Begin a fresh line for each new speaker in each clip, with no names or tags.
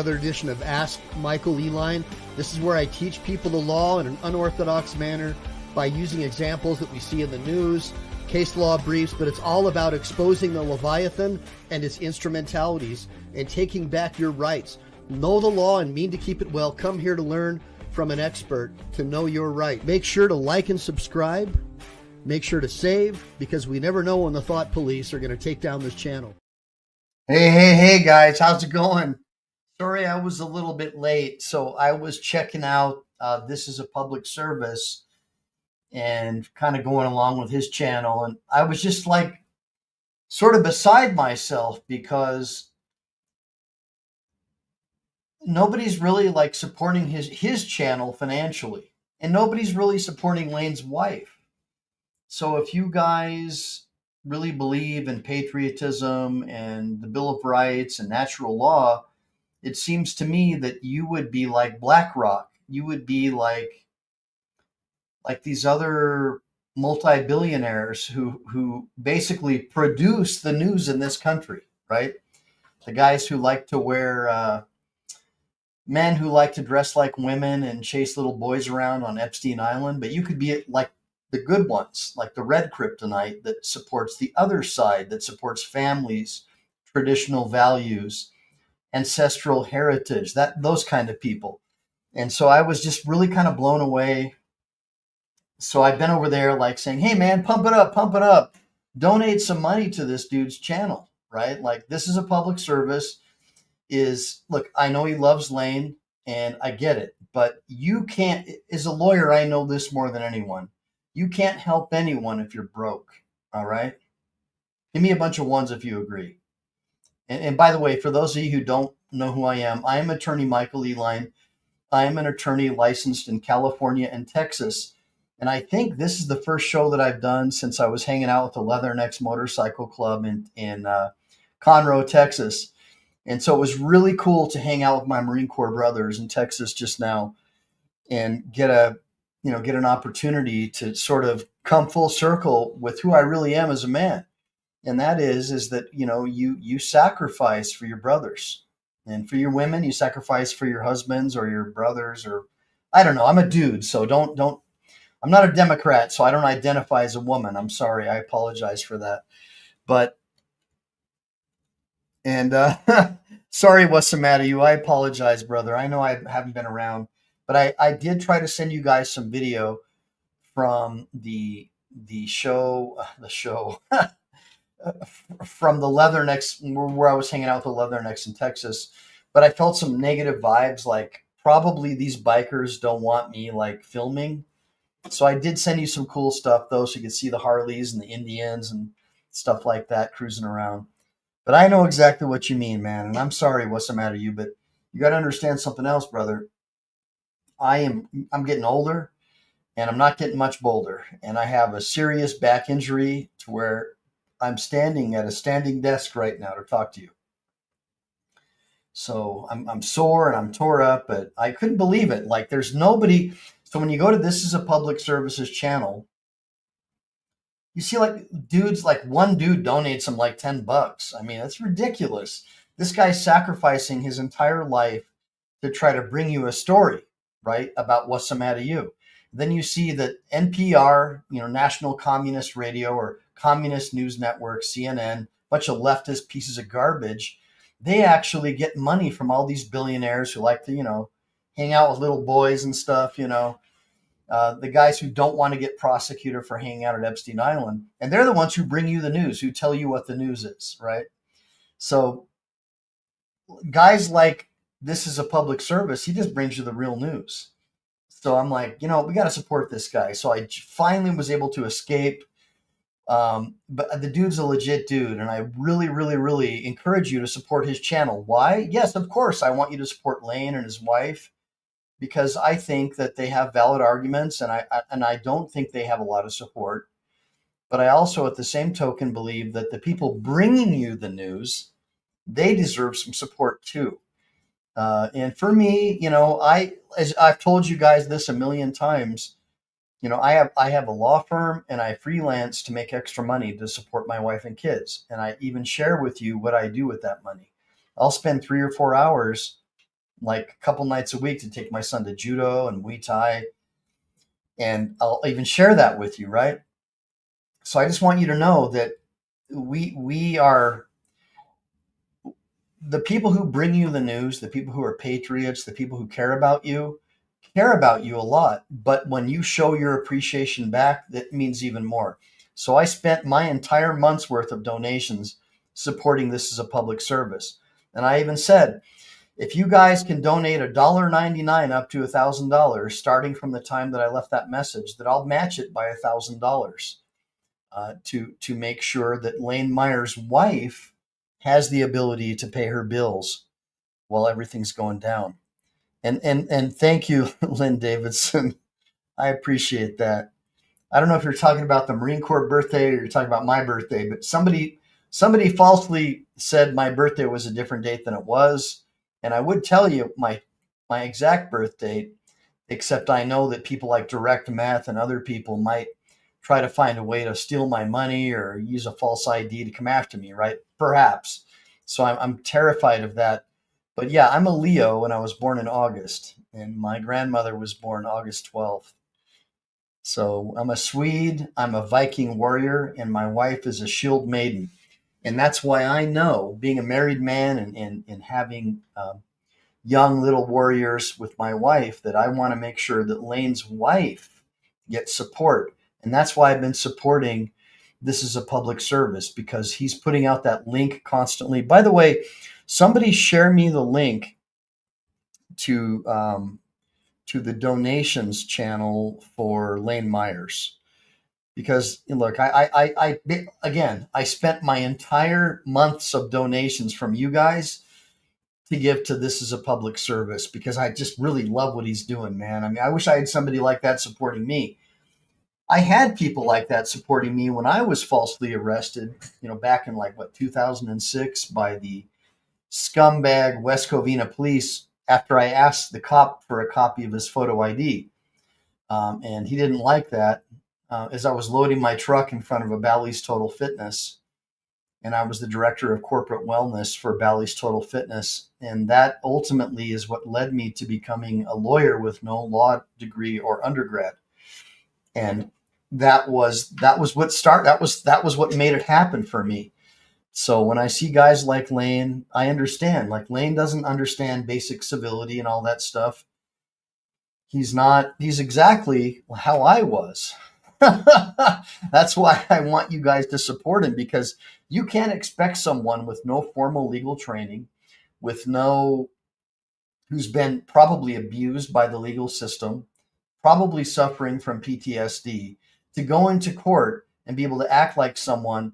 another edition of Ask Michael Ehline. This is where I teach people the law in an unorthodox manner by using examples that we see in the news, case law briefs, but it's all about exposing the Leviathan and its instrumentalities and taking back your rights. Know the law and mean to keep it well. Come here to learn from an expert to know your right. Make sure to like and subscribe. Make sure to save, because we never know when the thought police are going to take down this channel.
Hey, guys, how's it going? Sorry I was a little bit late. So I was checking out This Is a Public Service and kind of going along with his channel. And I was just like sort of beside myself because nobody's really like supporting his channel financially. And nobody's really supporting Lane's wife. So if you guys really believe in patriotism and the Bill of Rights and natural law, it seems to me that you would be like BlackRock. You would be like these other multi-billionaires who basically produce the news in this country, right? The guys who like to wear, men who like to dress like women and chase little boys around on Epstein Island. But you could be like the good ones, like the red kryptonite that supports the other side, that supports families, traditional values, ancestral heritage, those kind of people. And so I was just really kind of blown away. So I've been over there like saying, hey man, pump it up, donate some money to this dude's channel, right? Like, this is a public service. Look, I know he loves Lane and I get it, but you can't, as a lawyer, I know this more than anyone. You can't help anyone if you're broke, all right? Give me a bunch of ones if you agree. And by the way, for those of you who don't know who I am attorney Michael Ehline. I am an attorney licensed in California and Texas. And I think this is the first show that I've done since I was hanging out with the Leathernecks Motorcycle Club in Conroe, Texas. And so it was really cool to hang out with my Marine Corps brothers in Texas just now and get an opportunity to sort of come full circle with who I really am as a man. And that is that, you sacrifice for your brothers, and for your women, you sacrifice for your husbands or your brothers, or I don't know. I'm a dude. So I'm not a Democrat, so I don't identify as a woman. I'm sorry. I apologize for that. Sorry, what's the matter, you? I apologize, brother. I know I haven't been around. But I did try to send you guys some video from the show from the Leathernecks, where I was hanging out with the Leathernecks in Texas. But I felt some negative vibes, like probably these bikers don't want me like filming. So I did send you some cool stuff though, so you could see the Harleys and the Indians and stuff like that cruising around. But I know exactly what you mean, man. And I'm sorry, what's the matter, you? But you got to understand something else, brother. I'm getting older, and I'm not getting much bolder. And I have a serious back injury to where I'm standing at a standing desk right now to talk to you. So I'm sore and I'm tore up, but I couldn't believe it. Like, there's nobody. So when you go to This Is a Public Services channel, you see like dudes, like one dude donates him like $10. I mean, that's ridiculous. This guy's sacrificing his entire life to try to bring you a story, right, about what's the matter you. Then you see that NPR, National Communist Radio, or Communist News Network, CNN, bunch of leftist pieces of garbage, they actually get money from all these billionaires who like to, hang out with little boys and stuff, the guys who don't want to get prosecuted for hanging out at Epstein Island. And they're the ones who bring you the news, who tell you what the news is, right? So guys like This Is a Public Service, he just brings you the real news. So I'm like, we got to support this guy. So I finally was able to escape. But the dude's a legit dude. And I really, really, really encourage you to support his channel. Why? Yes, of course, I want you to support Lane and his wife, because I think that they have valid arguments. And I don't think they have a lot of support. But I also, at the same token, believe that the people bringing you the news, they deserve some support too. And for me, as I've told you guys this a million times, I have a law firm and I freelance to make extra money to support my wife and kids. And I even share with you what I do with that money. I'll spend 3 or 4 hours like a couple nights a week to take my son to judo and Muay Thai. And I'll even share that with you, right? So I just want you to know that we are the people who bring you the news, the people who are patriots, the people who care about you a lot. But when you show your appreciation back, that means even more. So I spent my entire month's worth of donations supporting this as a public service. And I even said, if you guys can donate $1.99 up to $1,000, starting from the time that I left that message, that I'll match it by $1,000 to make sure that Lane Meyer's wife has the ability to pay her bills while everything's going down. And thank you, Lynn Davidson. I appreciate that. I don't know if you're talking about the Marine Corps birthday or you're talking about my birthday, but somebody falsely said my birthday was a different date than it was. And I would tell you my exact birth date, except I know that people like Direct Math and other people might try to find a way to steal my money or use a false ID to come after me, right? Perhaps. So I'm terrified of that. But yeah, I'm a Leo and I was born in August, and my grandmother was born August 12th. So I'm a Swede, I'm a Viking warrior, and my wife is a shield maiden. And that's why I know, being a married man and having young little warriors with my wife, that I want to make sure that Lane's wife gets support. And that's why I've been supporting this as a public service, because he's putting out that link constantly. By the way, somebody share me the link to the donations channel for Lane Myers. Because look, I again, I spent my entire months of donations from you guys to give to this as a public service, because I just really love what he's doing, man. I mean, I wish I had somebody like that supporting me. I had people like that supporting me when I was falsely arrested, back in 2006 by the scumbag West Covina police after I asked the cop for a copy of his photo ID. And he didn't like that. As I was loading my truck in front of a Bally's Total Fitness, and I was the director of corporate wellness for Bally's Total Fitness. And that ultimately is what led me to becoming a lawyer with no law degree or undergrad. And that was what made it happen for me. So when I see guys like Lane, I understand. Like, Lane doesn't understand basic civility and all that stuff. He's exactly how I was. That's why I want you guys to support him, because you can't expect someone with no formal legal training, who's been probably abused by the legal system, probably suffering from PTSD, to go into court and be able to act like someone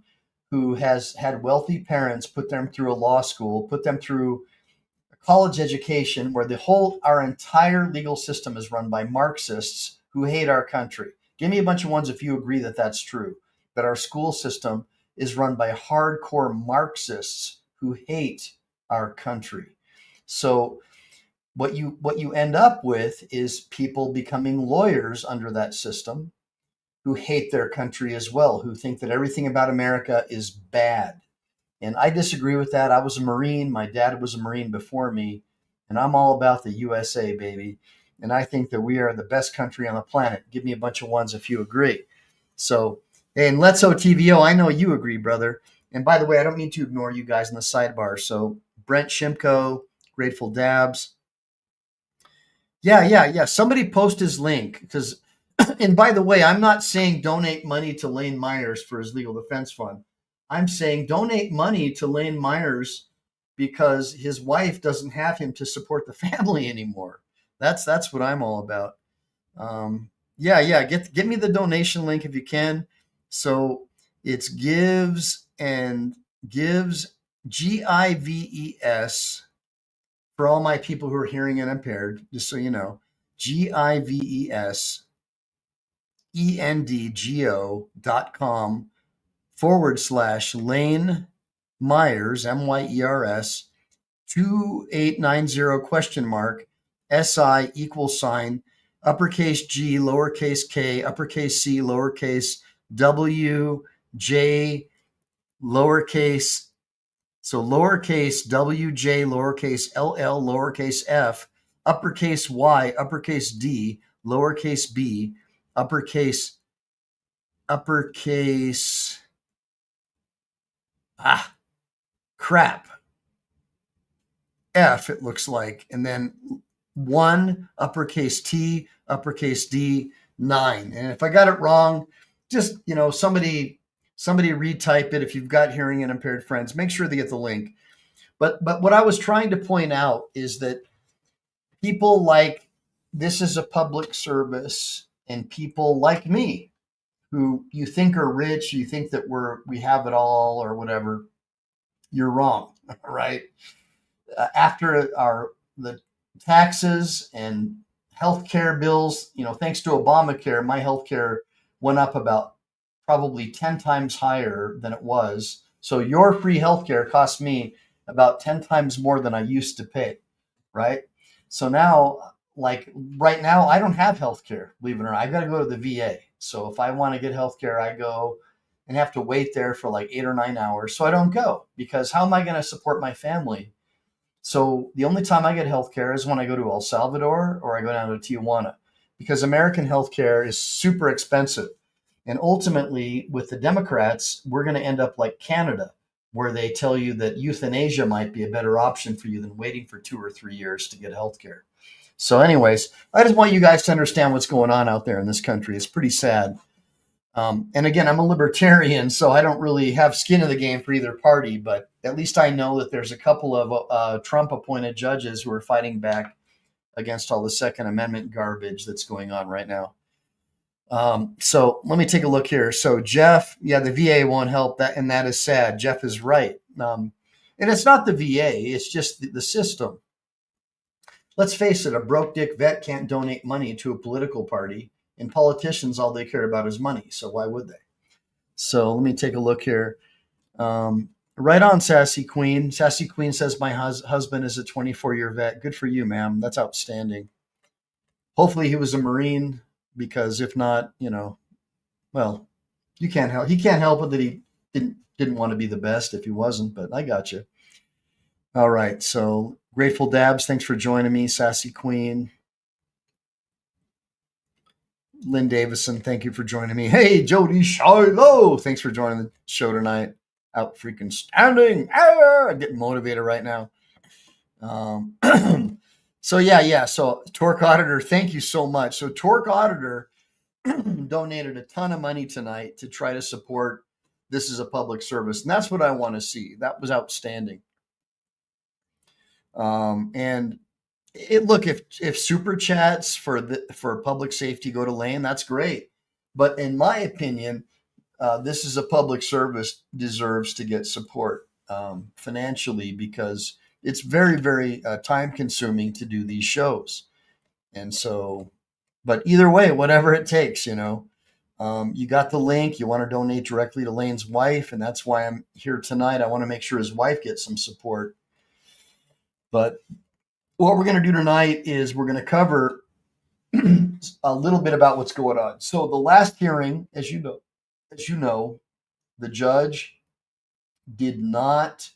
who has had wealthy parents put them through a law school, put them through a college education, where our entire legal system is run by Marxists who hate our country. Give me a bunch of ones if you agree that that's true, that our school system is run by hardcore Marxists who hate our country. So what you end up with is people becoming lawyers under that system who hate their country as well, who think that everything about America is bad. And I disagree with that. I was a Marine. My dad was a Marine before me, and I'm all about the USA, baby. And I think that we are the best country on the planet. Give me a bunch of ones if you agree. So, and Let's TVO, I know you agree, brother. And by the way, I don't mean to ignore you guys in the sidebar. So Brent Shimko, Grateful Dabs. Yeah. Somebody post his link, because, and by the way, I'm not saying donate money to Lane Myers for his legal defense fund. I'm saying donate money to Lane Myers because his wife doesn't have him to support the family anymore. That's what I'm all about. Get me the donation link if you can. So it's gives GIVES, for all my people who are hearing and impaired, just so you know, GIVESENDGO.com/Lane Myers, MYERS, 2890 SI uppercase G, lowercase k, uppercase C, lowercase W, J, lowercase So lowercase wj, lowercase ll, lowercase f, uppercase y, uppercase d, lowercase b, uppercase, ah, crap, F, it looks like, and then 1, uppercase T, uppercase D, 9. And if I got it wrong, just, somebody retype it. If you've got hearing and impaired friends, make sure they get the link. But what I was trying to point out is that people like this is a public service, and people like me who you think are rich, you think that we have it all or whatever, you're wrong, right? After the taxes and healthcare bills, thanks to Obamacare, my healthcare went up about probably 10 times higher than it was. So your free healthcare cost me about 10 times more than I used to pay, right? So now, like right now, I don't have healthcare, believe it or not. I've got to go to the VA. So if I want to get healthcare, I go and have to wait there for like 8 or 9 hours. So I don't go, because how am I going to support my family? So the only time I get healthcare is when I go to El Salvador or I go down to Tijuana, because American healthcare is super expensive. And ultimately, with the Democrats, we're going to end up like Canada, where they tell you that euthanasia might be a better option for you than waiting for 2 or 3 years to get healthcare. So anyways, I just want you guys to understand what's going on out there in this country. It's pretty sad. And again, I'm a libertarian, so I don't really have skin in the game for either party, but at least I know that there's a couple of Trump-appointed judges who are fighting back against all the Second Amendment garbage that's going on right now. So let me take a look here. So Jeff, yeah, the VA won't help, that, and that is sad. Jeff is right. And it's not the VA, it's just the system. Let's face it, a broke dick vet can't donate money to a political party, and politicians, all they care about is money. So why would they? So let me take a look here. Right on, Sassy Queen. Sassy Queen says, my husband is a 24-year vet. Good for you, ma'am. That's outstanding. Hopefully he was a Marine, because if not, well, you can't help. He can't help it that he didn't want to be the best if he wasn't, but I got you. All right. So Grateful Dabs, thanks for joining me. Sassy Queen. Lynn Davison, thank you for joining me. Hey, Jody Shiloh, thanks for joining the show tonight. Out freaking standing. I'm getting motivated right now. So yeah. So Torque Auditor, thank you so much. So Torque Auditor donated a ton of money tonight to try to support this as a public service. And that's what I want to see. That was outstanding. And look, if super chats for public safety go to Lane, that's great. But in my opinion, this is a public service, deserves to get support financially, because it's very, very time consuming to do these shows. And so, but either way, whatever it takes, you got the link, you want to donate directly to Lane's wife. And that's why I'm here tonight. I want to make sure his wife gets some support. But what we're going to do tonight is we're going to cover a little bit about what's going on. So the last hearing, as you know, the judge did not,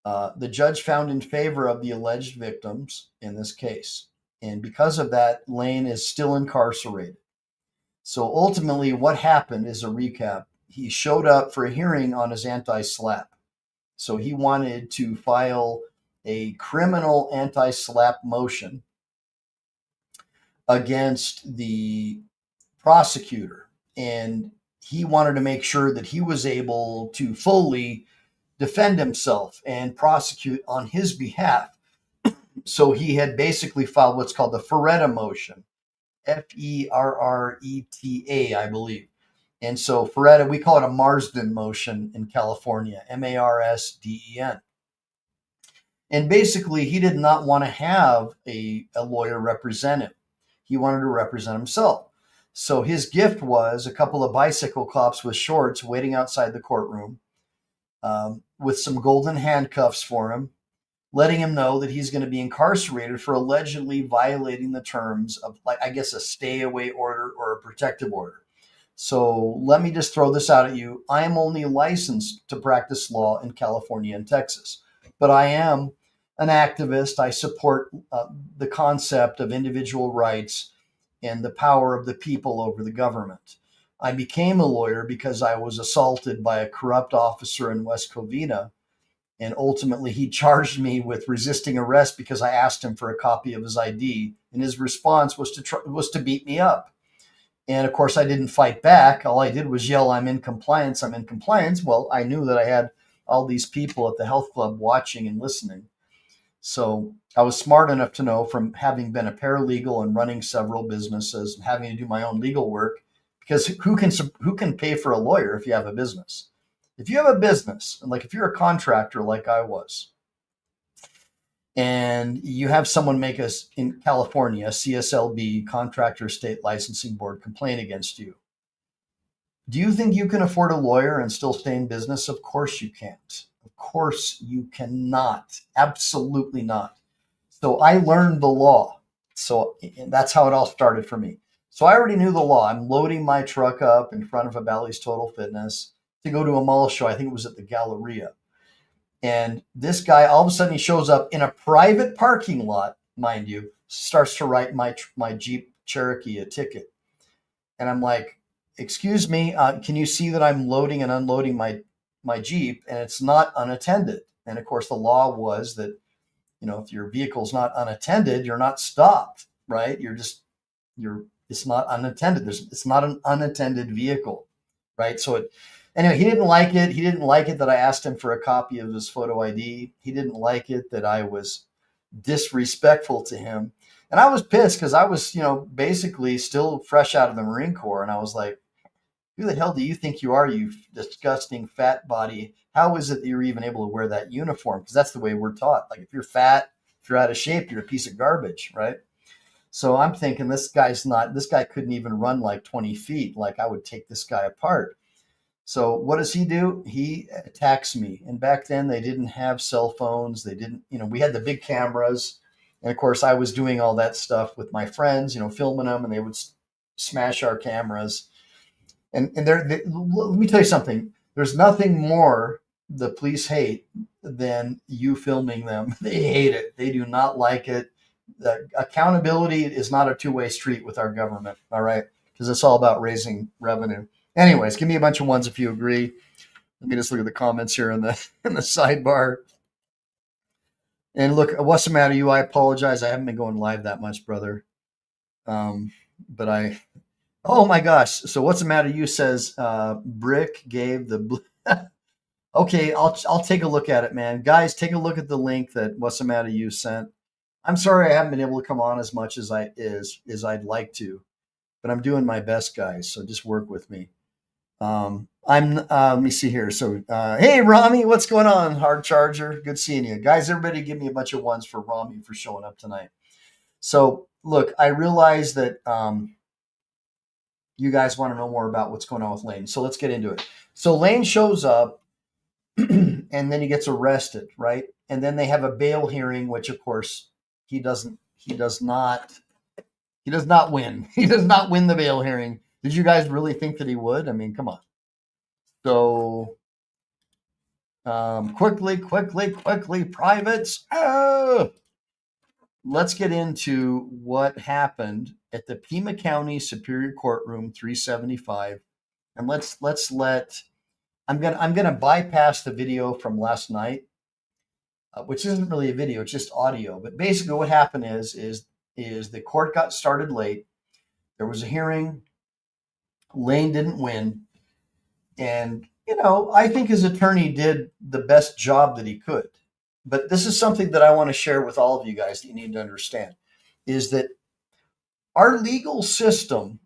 the judge found in favor of the alleged victims in this case. And because of that, Lane is still incarcerated. So ultimately what happened is a recap. He showed up for a hearing on his anti-SLAPP. So he wanted to file a criminal anti-SLAPP motion against the prosecutor. And he wanted to make sure that he was able to fully defend himself and prosecute on his behalf. So he had basically filed what's called the Ferretta motion, Ferreta, I believe. And so Ferretta, we call it a Marsden motion in California, Marsden. And basically, he did not want to have a lawyer represent him. He wanted to represent himself. So his gift was a couple of bicycle cops with shorts waiting outside the courtroom with some golden handcuffs for him, letting him know that he's going to be incarcerated for allegedly violating the terms of, like, I guess, a stay away order or a protective order. So let me just throw this out at you. I am only licensed to practice law in California and Texas, but I am an activist. I support the concept of individual rights and the power of the people over the government. I became a lawyer because I was assaulted by a corrupt officer in West Covina, and ultimately he charged me with resisting arrest because I asked him for a copy of his ID, and his response was to beat me up. And of course, I didn't fight back. All I did was yell, "I'm in compliance, I'm in compliance." Well, I knew that I had all these people at the health club watching and listening. So I was smart enough to know, from having been a paralegal and running several businesses and having to do my own legal work, because who can pay for a lawyer if you have a business? If you have a business, and like if you're a contractor like I was, and you have someone make us in California, CSLB, Contractor State Licensing Board, complaint against you, do you think you can afford a lawyer and still stay in business? Of course you can't. Of course you cannot. Absolutely not. So I learned the law. So that's how it all started for me. So I already knew the law. I'm loading my truck up in front of a Bally's Total Fitness to go to a mall show. I think it was at the Galleria. And this guy, all of a sudden, he shows up in a private parking lot, mind you, starts to write my Jeep Cherokee a ticket. And I'm like, "Excuse me, can you see that I'm loading and unloading my Jeep, and it's not unattended?" And of course, the law was that, if your vehicle's not unattended, you're not stopped, right? It's not unattended. It's not an unattended vehicle, right? So anyway, he didn't like it. He didn't like it that I asked him for a copy of his photo ID. He didn't like it that I was disrespectful to him. And I was pissed because I was, basically still fresh out of the Marine Corps. And I was like, "Who the hell do you think you are, you disgusting fat body? How is it that you're even able to wear that uniform?" Because that's the way we're taught. Like, if you're fat, if you're out of shape, you're a piece of garbage, right? So I'm thinking, this guy couldn't even run like 20 feet. Like, I would take this guy apart. So what does he do? He attacks me. And back then they didn't have cell phones. They didn't, we had the big cameras. And of course I was doing all that stuff with my friends, filming them, and they would smash our cameras. And let me tell you something. There's nothing more the police hate than you filming them. They hate it. They do not like it. The accountability is not a two-way street with our government. All right. Because it's all about raising revenue. Anyways, give me a bunch of ones if you agree. Let me just look at the comments here in the sidebar. And look, what's the matter, you? I apologize. I haven't been going live that much, brother. But oh my gosh. So what's the matter, you? Says Brick gave the okay, I'll take a look at it, man. Guys, take a look at the link that what's the matter, you sent. I'm sorry I haven't been able to come on as much as I'd like to, but I'm doing my best, guys. So just work with me. Let me see here. So, hey, Rami, what's going on? Hard Charger. Good seeing you. Guys, everybody give me a bunch of ones for Rami for showing up tonight. So, look, I realize that you guys want to know more about what's going on with Lane. So let's get into it. So Lane shows up and then he gets arrested, right? And then they have a bail hearing, which of course he does not win. He does not win the bail hearing. Did you guys really think that he would? I mean, come on. So quickly, privates. Let's get into what happened at the Pima County Superior Courtroom 375. And I'm gonna bypass the video from last night, which isn't really a video, it's just audio. But basically what happened is the court got started late. There was a hearing. Lane didn't win. And, I think his attorney did the best job that he could. But this is something that I want to share with all of you guys that you need to understand, is that our legal system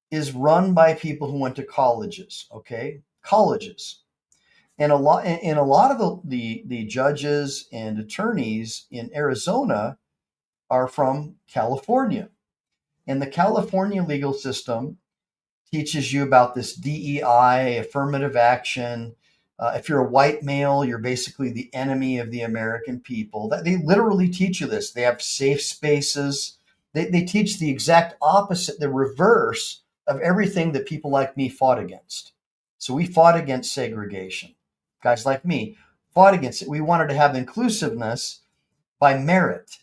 is run by people who went to colleges, okay? Colleges. And a lot of the judges and attorneys in Arizona are from California. And the California legal system teaches you about this DEI, affirmative action. If you're a white male, you're basically the enemy of the American people. They literally teach you this. They have safe spaces. They teach the exact opposite, the reverse of everything that people like me fought against. So we fought against segregation. Guys like me fought against it. We wanted to have inclusiveness by merit.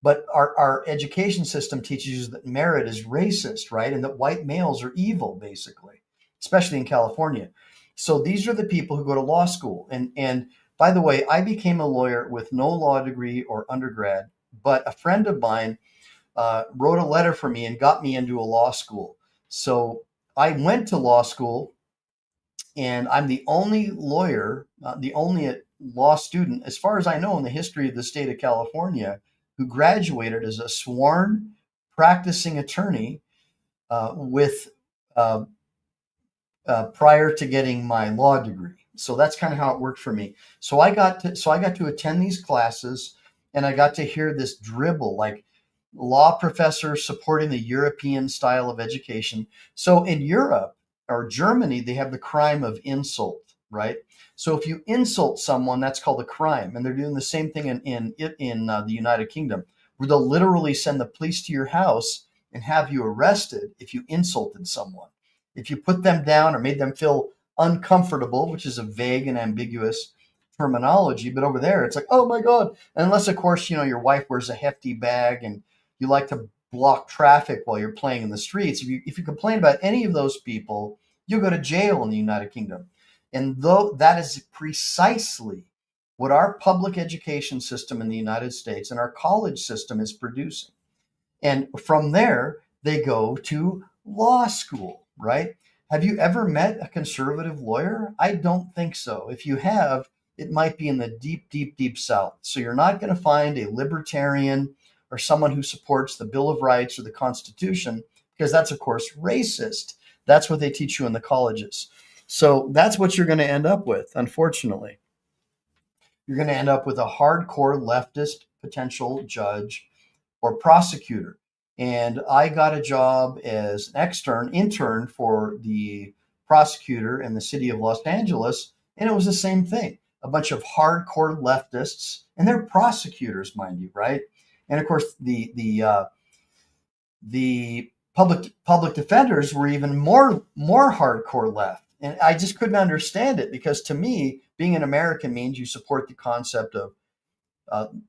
But our education system teaches you that merit is racist, right? And that white males are evil, basically, especially in California. So these are the people who go to law school. And by the way, I became a lawyer with no law degree or undergrad, but a friend of mine wrote a letter for me and got me into a law school. So I went to law school, and I'm the only lawyer, the only law student, as far as I know, in the history of the state of California, who graduated as a sworn practicing attorney with prior to getting my law degree. So that's kind of how it worked for me. So I got to attend these classes, and I got to hear this dribble, like law professors supporting the European style of education. So in Europe or Germany, they have the crime of insult, right? So if you insult someone, that's called a crime, and they're doing the same thing in the United Kingdom, where they'll literally send the police to your house and have you arrested if you insulted someone. If you put them down or made them feel uncomfortable, which is a vague and ambiguous terminology, but over there it's like, oh my God. Unless, of course, your wife wears a hefty bag and you like to block traffic while you're playing in the streets. If you complain about any of those people, you'll go to jail in the United Kingdom. And though that is precisely what our public education system in the United States and our college system is producing. And from there, they go to law school, right? Have you ever met a conservative lawyer? I don't think so. If you have, it might be in the deep, deep, deep South. So you're not going to find a libertarian or someone who supports the Bill of Rights or the Constitution, because that's, of course, racist. That's what they teach you in the colleges. So that's what you're going to end up with, unfortunately. You're going to end up with a hardcore leftist potential judge or prosecutor. And I got a job as an intern for the prosecutor in the city of Los Angeles, and it was the same thing. A bunch of hardcore leftists, and they're prosecutors, mind you, right? And of course, the public defenders were even more hardcore left. And I just couldn't understand it, because to me, being an American means you support the concept of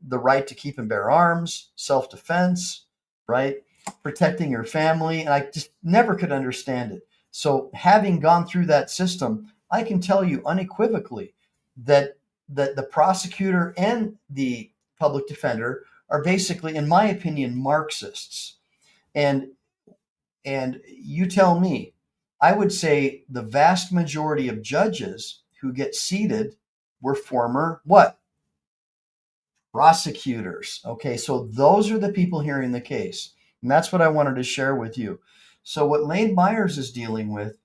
the right to keep and bear arms, self-defense, right? Protecting your family. And I just never could understand it. So having gone through that system, I can tell you unequivocally that the prosecutor and the public defender are basically, in my opinion, Marxists. And you tell me, I would say the vast majority of judges who get seated were former what? Prosecutors. Okay, so those are the people hearing the case. And that's what I wanted to share with you. So what Lane Myers is dealing with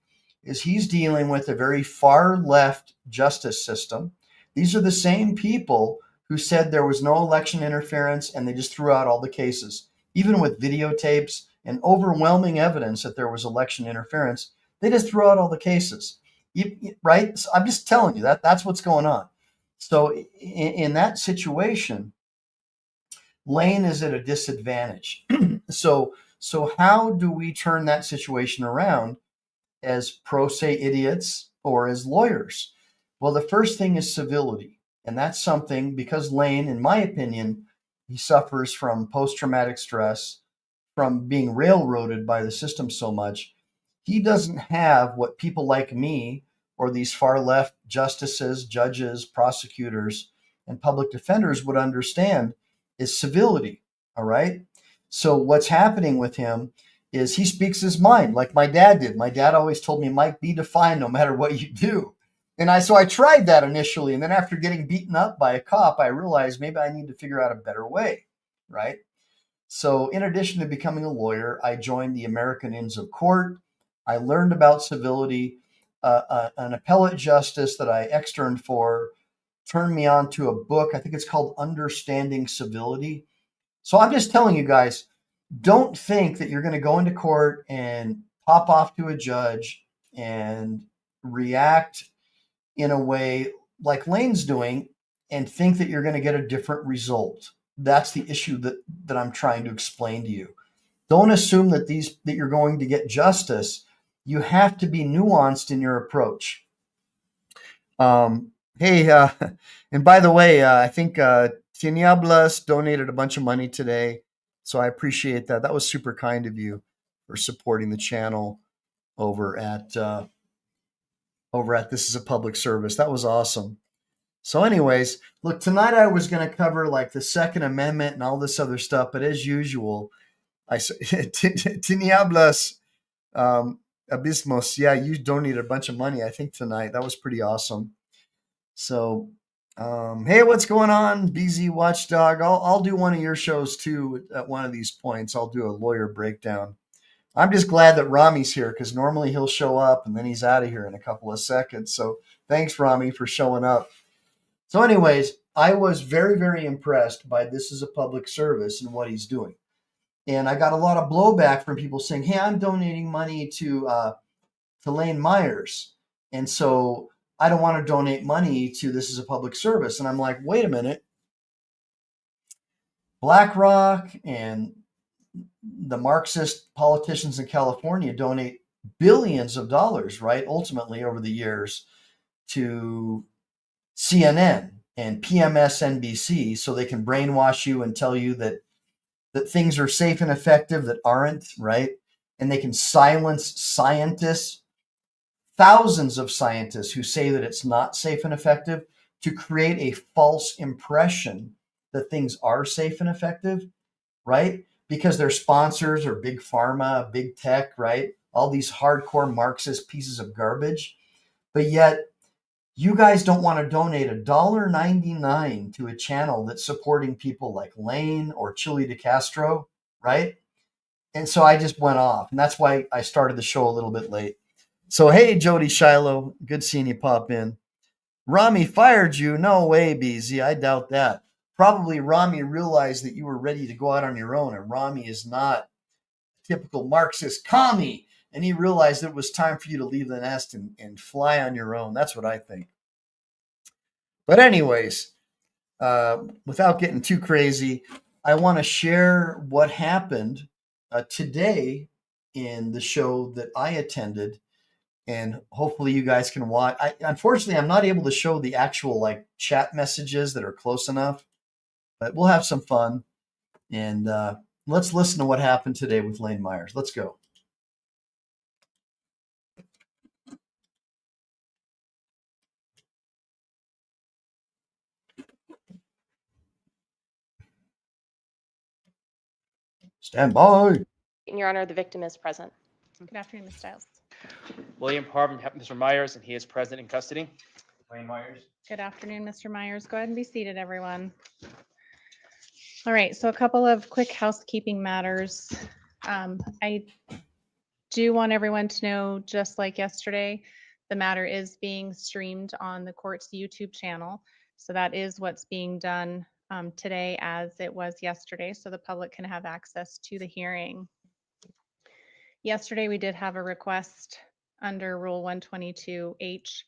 is he's dealing with a very far left justice system. These are the same people who said there was no election interference, and they just threw out all the cases. Even with videotapes and overwhelming evidence that there was election interference, they just threw out all the cases, right? So I'm just telling you that's what's going on. So in that situation, Lane is at a disadvantage. So how do we turn that situation around as pro se idiots or as lawyers? Well, the first thing is civility. And that's something, because Lane, in my opinion, he suffers from post-traumatic stress from being railroaded by the system so much. He doesn't have what people like me or these far left justices, judges, prosecutors, and public defenders would understand is civility. All right. So what's happening with him is he speaks his mind like my dad did. My dad always told me, Mike, be defined no matter what you do. And so I tried that initially. And then after getting beaten up by a cop, I realized maybe I need to figure out a better way. Right. So in addition to becoming a lawyer, I joined the American Inns of Court. I learned about civility. An appellate justice that I externed for turned me on to a book. I think it's called Understanding Civility. So I'm just telling you guys, don't think that you're going to go into court and pop off to a judge and react in a way like Lane's doing and think that you're going to get a different result. That's the issue that I'm trying to explain to you. Don't assume that you're going to get justice You have to be nuanced in your approach. Hey, and by the way, I think Tinieblas donated a bunch of money today, so I appreciate that. That was super kind of you for supporting the channel over at This Is a Public Service. That was awesome. So anyways, look, tonight I was going to cover like the Second Amendment and all this other stuff, but as usual, Tinieblas Abismos, yeah, you donated a bunch of money, I think, tonight. That was pretty awesome. So, hey, what's going on, BZ Watchdog? I'll do one of your shows too at one of these points. I'll do a lawyer breakdown. I'm just glad that Rami's here because normally he'll show up and then he's out of here in a couple of seconds. So thanks, Rami, for showing up. So anyways, I was very, very impressed by This Is a Public Service and what he's doing. And I got a lot of blowback from people saying, hey, I'm donating money to Lane Myers. And so I don't want to donate money to This Is a Public Service. And I'm like, wait a minute. BlackRock and the Marxist politicians in California donate billions of dollars, right? Ultimately, over the years to CNN and PMSNBC so they can brainwash you and tell you that things are safe and effective that aren't, right? And they can silence scientists, thousands of scientists who say that it's not safe and effective to create a false impression that things are safe and effective, right? Because their sponsors are big pharma, big tech, right? All these hardcore Marxist pieces of garbage. But yet, you guys don't want to donate $1.99 to a channel that's supporting people like Lane or Chili DeCastro, right? And so I just went off. And that's why I started the show a little bit late. So, hey, Jody Shiloh, good seeing you pop in. Rami fired you? No way, BZ. I doubt that. Probably Rami realized that you were ready to go out on your own, and Rami is not a typical Marxist commie, and he realized it was time for you to leave the nest and fly on your own. That's what I think. But anyways, without getting too crazy, I want to share what happened today in the show that I attended, and hopefully you guys can watch. Unfortunately, I'm not able to show the actual like chat messages that are close enough, but we'll have some fun. And let's listen to what happened today with Lane Myers. Let's go. Stand by.
Your Honor, the victim is present.
Good afternoon, Ms. Stiles.
William Parr, Mr. Myers, and he is present in custody. Lane Myers.
Good afternoon, Mr. Myers. Go ahead and be seated, everyone. All right, so a couple of quick housekeeping matters. I do want everyone to know, just like yesterday, the matter is being streamed on the court's YouTube channel. So that is what's being done today as it was yesterday, so the public can have access to the hearing. Yesterday, we did have a request under Rule 122H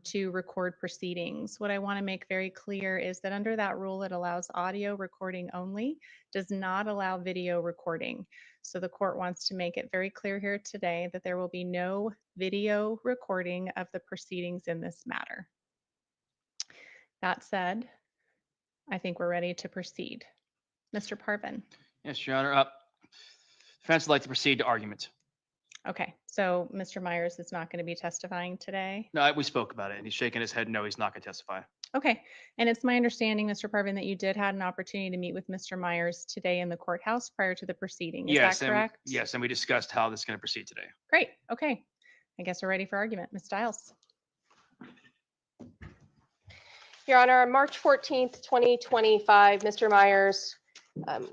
to record proceedings. What I want to make very clear is that under that rule, it allows audio recording only, does not allow video recording. So the court wants to make it very clear here today that there will be no video recording of the proceedings in this matter. That said, I think we're ready to proceed. Mr. Parvin.
Yes, Your Honor. Defense would like to proceed to argument.
Okay, so Mr. Myers is not going to be testifying today?
No, we spoke about it, and he's shaking his head. No, he's not going to testify.
Okay, and it's my understanding, Mr. Parvin, that you did have an opportunity to meet with Mr. Myers today in the courthouse prior to the proceeding. Is that correct?
Yes, and we discussed how this is going to proceed today.
Great, okay. I guess we're ready for argument. Ms. Stiles.
Your Honor, on March 14th, 2025, Mr. Myers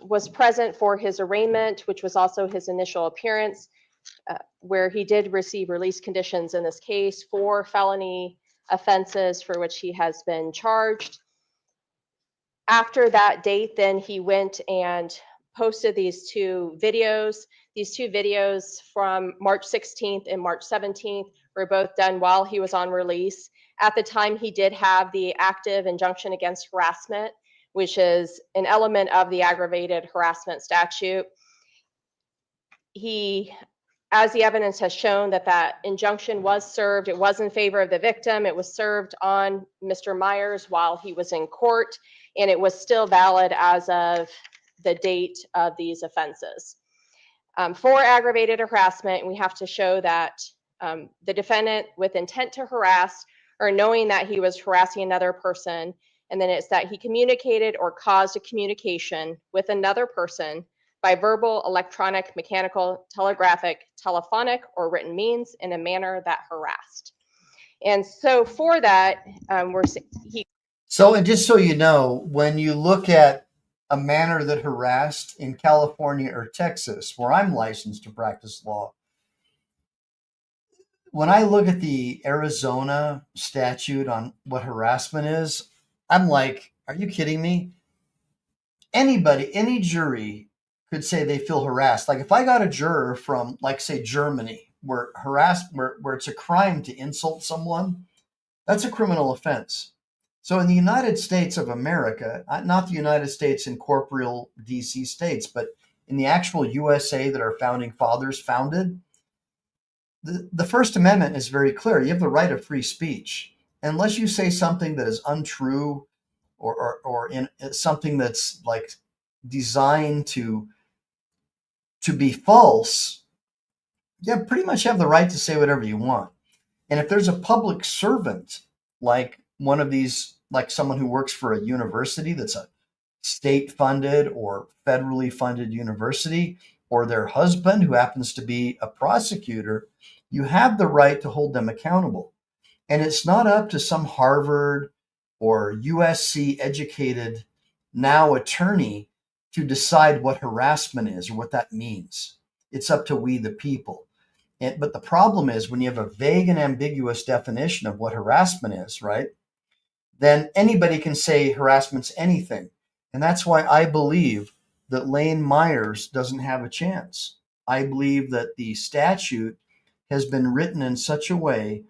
was present for his arraignment, which was also his initial appearance, where he did receive release conditions in this case for felony offenses for which he has been charged. After that date, then he went and posted these two videos. These two videos from March 16th and March 17th were both done while he was on release. At the time, he did have the active injunction against harassment, which is an element of the aggravated harassment statute. He as the evidence has shown that that injunction was served, it was in favor of the victim. It was served on Mr. Myers while he was in court, and it was still valid as of the date of these offenses. For aggravated harassment, we have to show that the defendant with intent to harass or knowing that he was harassing another person, and then it's that he communicated or caused a communication with another person by verbal, electronic, mechanical, telegraphic, telephonic, or written means in a manner that harassed. And so for that,
So, and just so you know, when you look at a manner that harassed in California or Texas, where I'm licensed to practice law, when I look at the Arizona statute on what harassment is, I'm like, are you kidding me? Anybody, any jury could say they feel harassed. Like if I got a juror from, like, say, Germany, where it's a crime to insult someone, that's a criminal offense. So in the United States of America, not the United States incorporeal DC states, but in the actual USA that our founding fathers founded, the First Amendment is very clear. You have the right of free speech. Unless you say something that is untrue or in something that's like designed to be false, you pretty much have the right to say whatever you want. And if there's a public servant, like one of these, like someone who works for a university that's a state funded or federally funded university, or their husband who happens to be a prosecutor, you have the right to hold them accountable. And it's not up to some Harvard or USC educated now attorney to decide what harassment is or what that means. It's up to we the people. But the problem is when you have a vague and ambiguous definition of what harassment is, right? Then anybody can say harassment's anything. And that's why I believe that Lane Myers doesn't have a chance. I believe that the statute has been written in such a way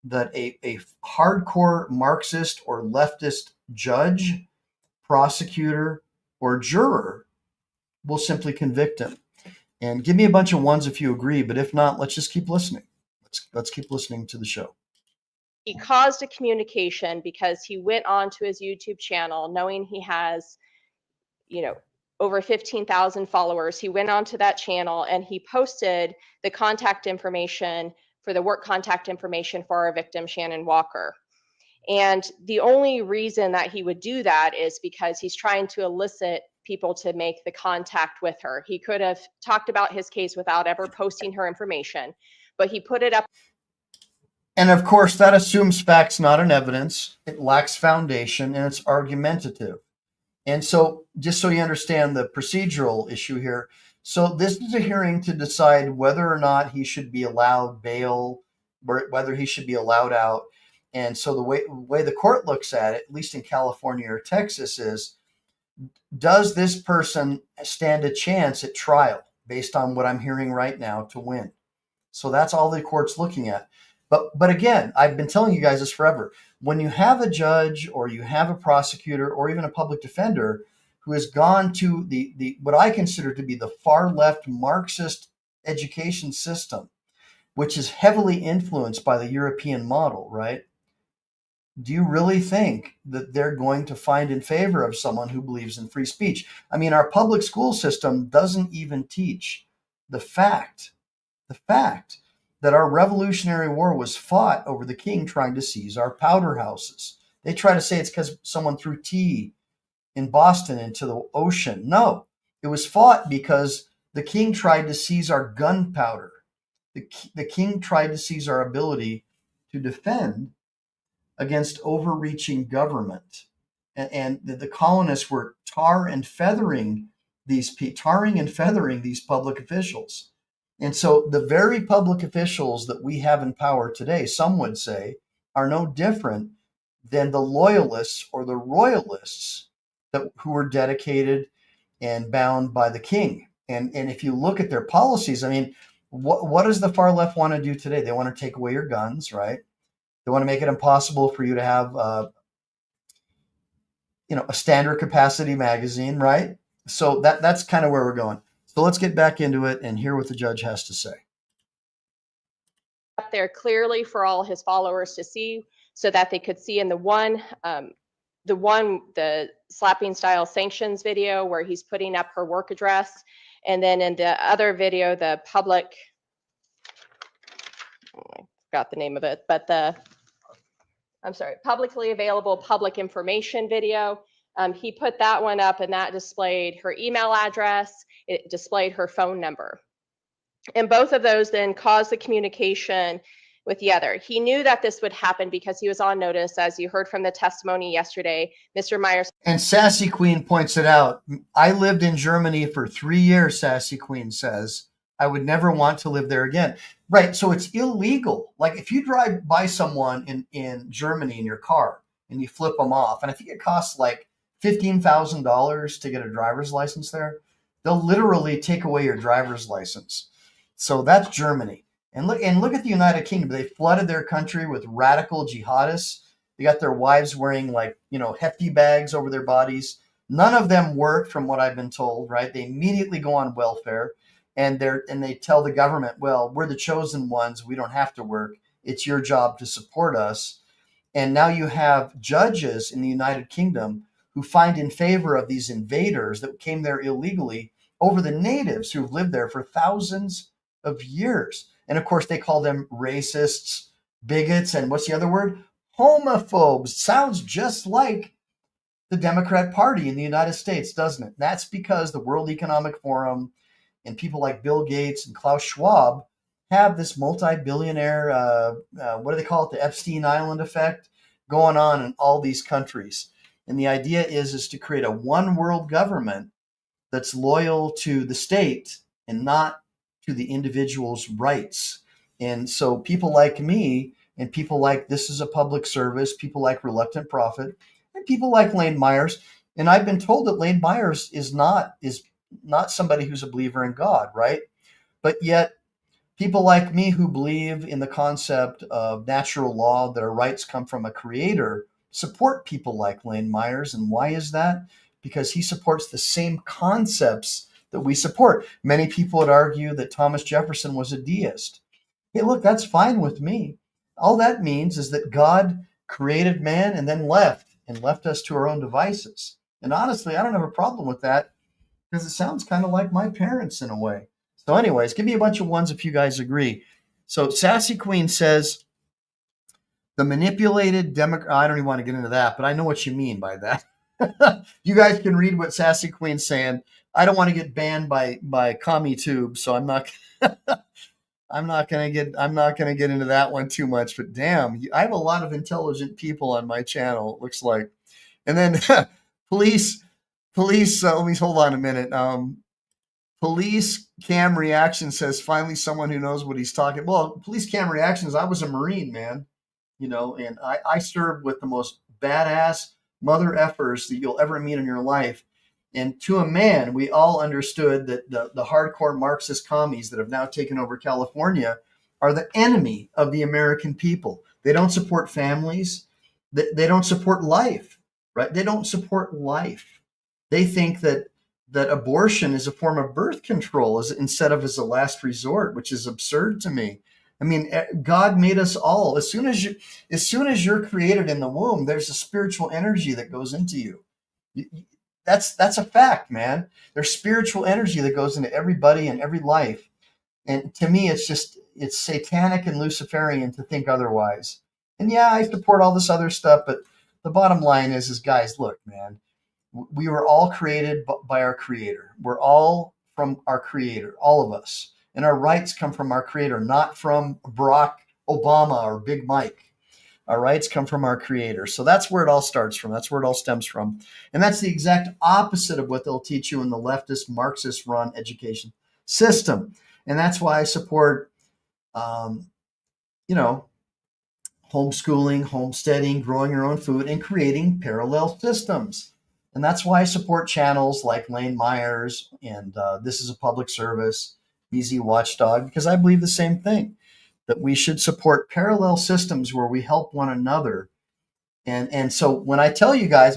that a hardcore Marxist or leftist judge, prosecutor, or juror will simply convict him. And give me a bunch of ones if you agree, but if not, let's just keep listening. Let's keep listening to the show.
He caused a communication because he went on to his YouTube channel knowing he has, over 15,000 followers. He went onto that channel and he posted the contact information for the work contact information for our victim, Shannon Walker. And the only reason that he would do that is because he's trying to elicit people to make the contact with her. He could have talked about his case without ever posting her information, but he put it up.
And of course, that assumes facts, not an evidence. It lacks foundation and it's argumentative. And so, just so you understand the procedural issue here, so this is a hearing to decide whether or not he should be allowed bail, whether he should be allowed out. And so the way the court looks at it, at least in California or Texas, is does this person stand a chance at trial based on what I'm hearing right now to win? So that's all the court's looking at. But again, I've been telling you guys this forever. When you have a judge or you have a prosecutor or even a public defender who has gone to the what I consider to be the far left Marxist education system, which is heavily influenced by the European model, right? Do you really think that they're going to find in favor of someone who believes in free speech? I mean, our public school system doesn't even teach the fact that our Revolutionary War was fought over the king trying to seize our powder houses. They try to say it's because someone threw tea in Boston into the ocean. No, it was fought because the king tried to seize our gunpowder. The king tried to seize our ability to defend against overreaching government. And the colonists were tarring and feathering these public officials. And so the very public officials that we have in power today, some would say, are no different than the loyalists or the royalists who were dedicated and bound by the king. And if you look at their policies, I mean, what does the far left want to do today? They want to take away your guns, right? They want to make it impossible for you to have, a standard capacity magazine, right? So that's kind of where we're going. So let's get back into it and hear what the judge has to say.
up there clearly for all his followers to see so that they could see in the slapping style sanctions video where he's putting up her work address. And then in the other video, the public, I forgot the name of it, but publicly available public information video. He put that one up and that displayed her email address. It displayed her phone number. And both of those then caused the communication with the other. He knew that this would happen because he was on notice, as you heard from the testimony yesterday. Mr. Myers.
And Sassy Queen points it out. I lived in Germany for 3 years, Sassy Queen says. I would never want to live there again. Right, so it's illegal. Like if you drive by someone in Germany in your car and you flip them off, and I think it costs like $15,000 to get a driver's license there, they'll literally take away your driver's license. So that's Germany. And look at the United Kingdom. They flooded their country with radical jihadists. They got their wives wearing hefty bags over their bodies. None of them work, from what I've been told, right? They immediately go on welfare, and they tell the government, well, we're the chosen ones. We don't have to work. It's your job to support us. And now you have judges in the United Kingdom who find in favor of these invaders that came there illegally over the natives who've lived there for thousands of years. And of course, they call them racists, bigots, and what's the other word? Homophobes. Sounds just like the Democrat Party in the United States, doesn't it? That's because the World Economic Forum and people like Bill Gates and Klaus Schwab have this multi-billionaire, what do they call it? The Epstein Island effect going on in all these countries. And the idea is to create a one world government that's loyal to the state and not to the individual's rights. And so people like me and people like This Is a Public Service, people like Reluctant Prophet, and people like Lane Myers. And I've been told that Lane Myers is not somebody who's a believer in God, right? But yet people like me who believe in the concept of natural law, that our rights come from a creator, support people like Lane Myers. And why is that? Because he supports the same concepts that we support. Many people would argue that Thomas Jefferson was a deist. Hey, look, that's fine with me. All that means is that God created man and then left us to our own devices. And honestly, I don't have a problem with that because it sounds kind of like my parents in a way. So anyways, give me a bunch of ones if you guys agree. So Sassy Queen says, the manipulated Democrat, I don't even want to get into that, but I know what you mean by that. You guys can read what Sassy Queen's saying. I don't want to get banned by CommieTube, so I'm not gonna get into that one too much. But damn, I have a lot of intelligent people on my channel, it looks like. And then police. Let me hold on a minute. Police Cam Reaction says, finally someone who knows what he's talking. Well, Police Cam Reactions, I was a Marine, man, and I served with the most badass mother effers that you'll ever meet in your life. And to a man, we all understood that the hardcore Marxist commies that have now taken over California are the enemy of the American people. They don't support families. They don't support life, right? They don't support life. They think that abortion is a form of birth control instead of as a last resort, which is absurd to me. I mean, God made us all. As soon as you're created in the womb, there's a spiritual energy that goes into you. That's a fact, man. There's spiritual energy that goes into everybody and every life. And to me, it's satanic and Luciferian to think otherwise. And yeah, I support all this other stuff, but the bottom line is guys, look, man, we were all created by our creator. We're all from our creator, all of us. And our rights come from our creator, not from Barack Obama or Big Mike. Our rights come from our creator. So that's where it all starts from. That's where it all stems from. And that's the exact opposite of what they'll teach you in the leftist Marxist run education system. And that's why I support, homeschooling, homesteading, growing your own food, and creating parallel systems. And that's why I support channels like Lane Myers and This Is a Public Service, Easy Watchdog, because I believe the same thing, that we should support parallel systems where we help one another. And so when I tell you guys,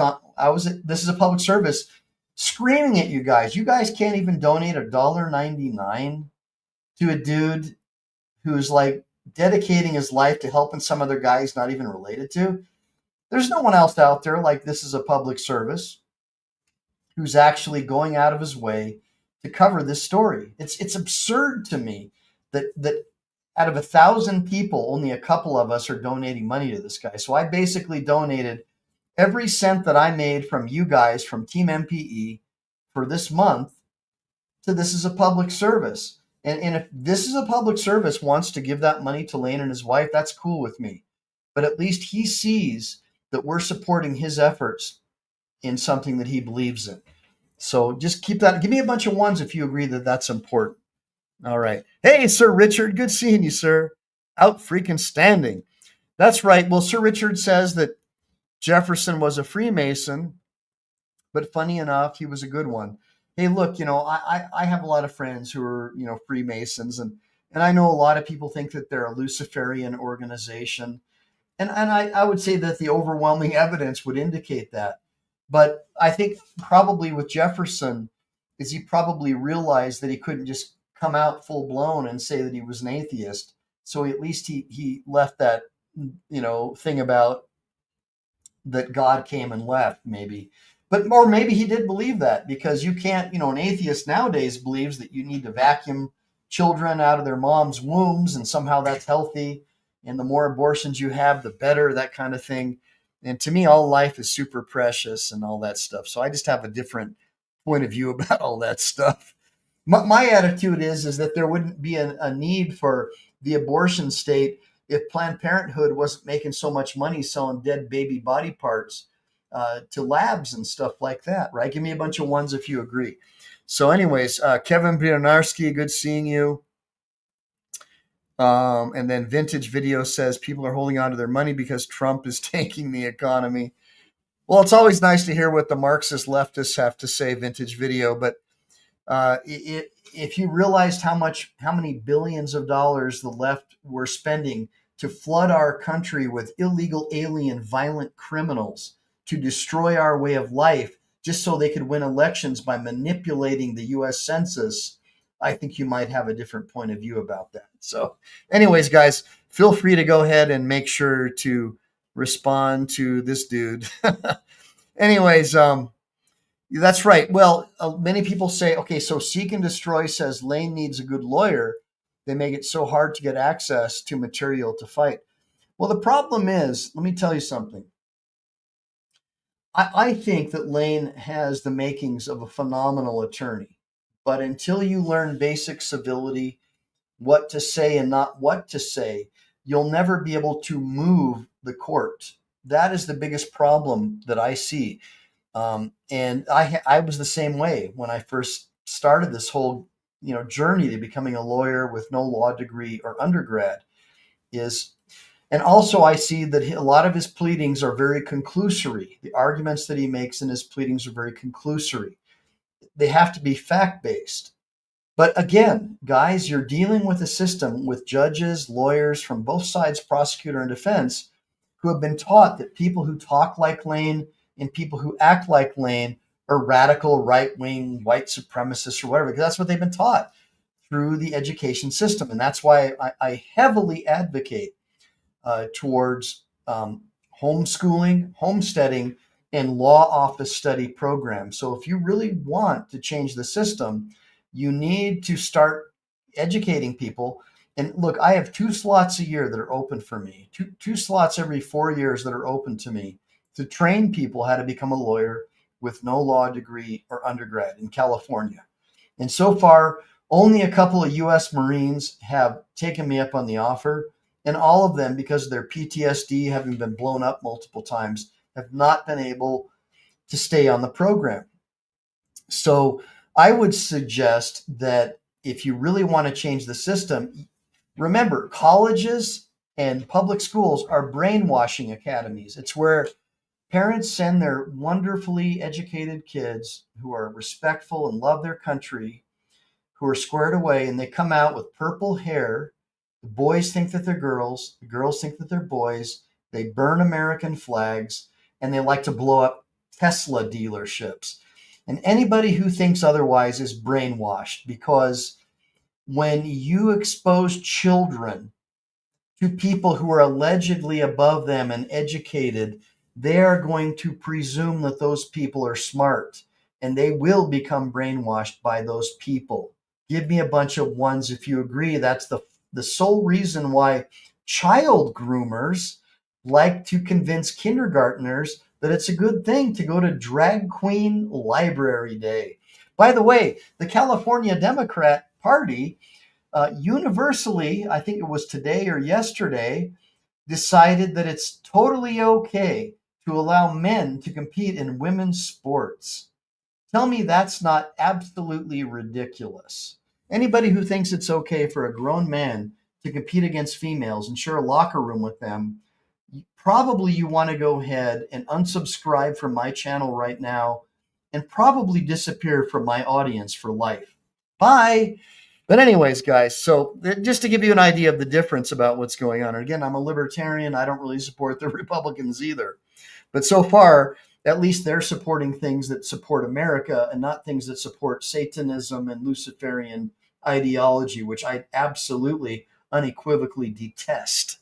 This Is a Public Service, screaming at you guys can't even donate $1.99 to a dude who's like dedicating his life to helping some other guy he's not even related to. There's no one else out there like this is a public service who's actually going out of his way to cover this story. It's absurd to me that out of 1,000 people, only a couple of us are donating money to this guy. So I basically donated every cent that I made from you guys, from Team MPE, for this month to This Is a Public Service. And if This Is a Public Service wants to give that money to Lane and his wife, that's cool with me. But at least he sees that we're supporting his efforts in something that he believes in. So just keep that. Give me a bunch of ones if you agree that that's important. All right. Hey, Sir Richard. Good seeing you, sir. Out freaking standing. That's right. Well, Sir Richard says that Jefferson was a Freemason, but funny enough, he was a good one. Hey, look, I have a lot of friends who are, Freemasons, and I know a lot of people think that they're a Luciferian organization. And I would say that the overwhelming evidence would indicate that. But I think probably with Jefferson is he probably realized that he couldn't just come out full blown and say that he was an atheist. So at least he left that, thing about that God came and left, maybe. Or maybe he did believe that, because you can't, an atheist nowadays believes that you need to vacuum children out of their mom's wombs and somehow that's healthy. And the more abortions you have, the better, that kind of thing. And to me, all life is super precious and all that stuff. So I just have a different point of view about all that stuff. My attitude is that there wouldn't be a need for the abortion state if Planned Parenthood wasn't making so much money selling dead baby body parts to labs and stuff like that, right? Give me a bunch of ones if you agree. So anyways, Kevin Bionarski, good seeing you. And then Vintage Video says people are holding on to their money because Trump is tanking the economy. Well, it's always nice to hear what the Marxist leftists have to say, Vintage Video. But if you realized how many billions of dollars the left were spending to flood our country with illegal, alien, violent criminals to destroy our way of life just so they could win elections by manipulating the U.S. Census, I think you might have a different point of view about that. So anyways, guys, feel free to go ahead and make sure to respond to this dude. Anyways, that's right. Well, many people say, okay, so Seek and Destroy says Lane needs a good lawyer. They make it so hard to get access to material to fight. Well, the problem is, let me tell you something. I think that Lane has the makings of a phenomenal attorney. But until you learn basic civility, what to say and not what to say, you'll never be able to move the court. That is the biggest problem that I see. And I was the same way when I first started this whole journey to becoming a lawyer with no law degree or undergrad. And also I see that a lot of his pleadings are very conclusory. The arguments that he makes in his pleadings are very conclusory. They have to be fact-based. But again, guys, you're dealing with a system with judges, lawyers from both sides, prosecutor and defense, who have been taught that people who talk like Lane and people who act like Lane are radical, right-wing, white supremacists or whatever, because that's what they've been taught through the education system. And that's why I heavily advocate towards homeschooling, homesteading, and law office study programs. So if you really want to change the system, you need to start educating people. And look, I have 2 slots a year that are open for me, two slots every 4 years that are open to me to train people how to become a lawyer with no law degree or undergrad in California. And so far, only a couple of U.S. Marines have taken me up on the offer. And all of them, because of their PTSD, having been blown up multiple times, have not been able to stay on the program. So I would suggest that if you really want to change the system, remember, colleges and public schools are brainwashing academies. It's where parents send their wonderfully educated kids who are respectful and love their country, who are squared away, and they come out with purple hair. The boys think that they're girls. The girls think that they're boys. They burn American flags, and they like to blow up Tesla dealerships. And anybody who thinks otherwise is brainwashed, because when you expose children to people who are allegedly above them and educated, they are going to presume that those people are smart, and they will become brainwashed by those people. Give me a bunch of ones if you agree. That's the sole reason why child groomers like to convince kindergartners that it's a good thing to go to Drag Queen Library Day. By the way, the California Democrat Party universally, I think it was today or yesterday, decided that it's totally okay to allow men to compete in women's sports. Tell me that's not absolutely ridiculous. Anybody who thinks it's okay for a grown man to compete against females and share a locker room with them, probably you want to go ahead and unsubscribe from my channel right now and probably disappear from my audience for life. Bye. But anyways, guys, so just to give you an idea of the difference about what's going on. And again, I'm a libertarian. I don't really support the Republicans either. But so far, at least they're supporting things that support America and not things that support Satanism and Luciferian ideology, which I absolutely unequivocally detest.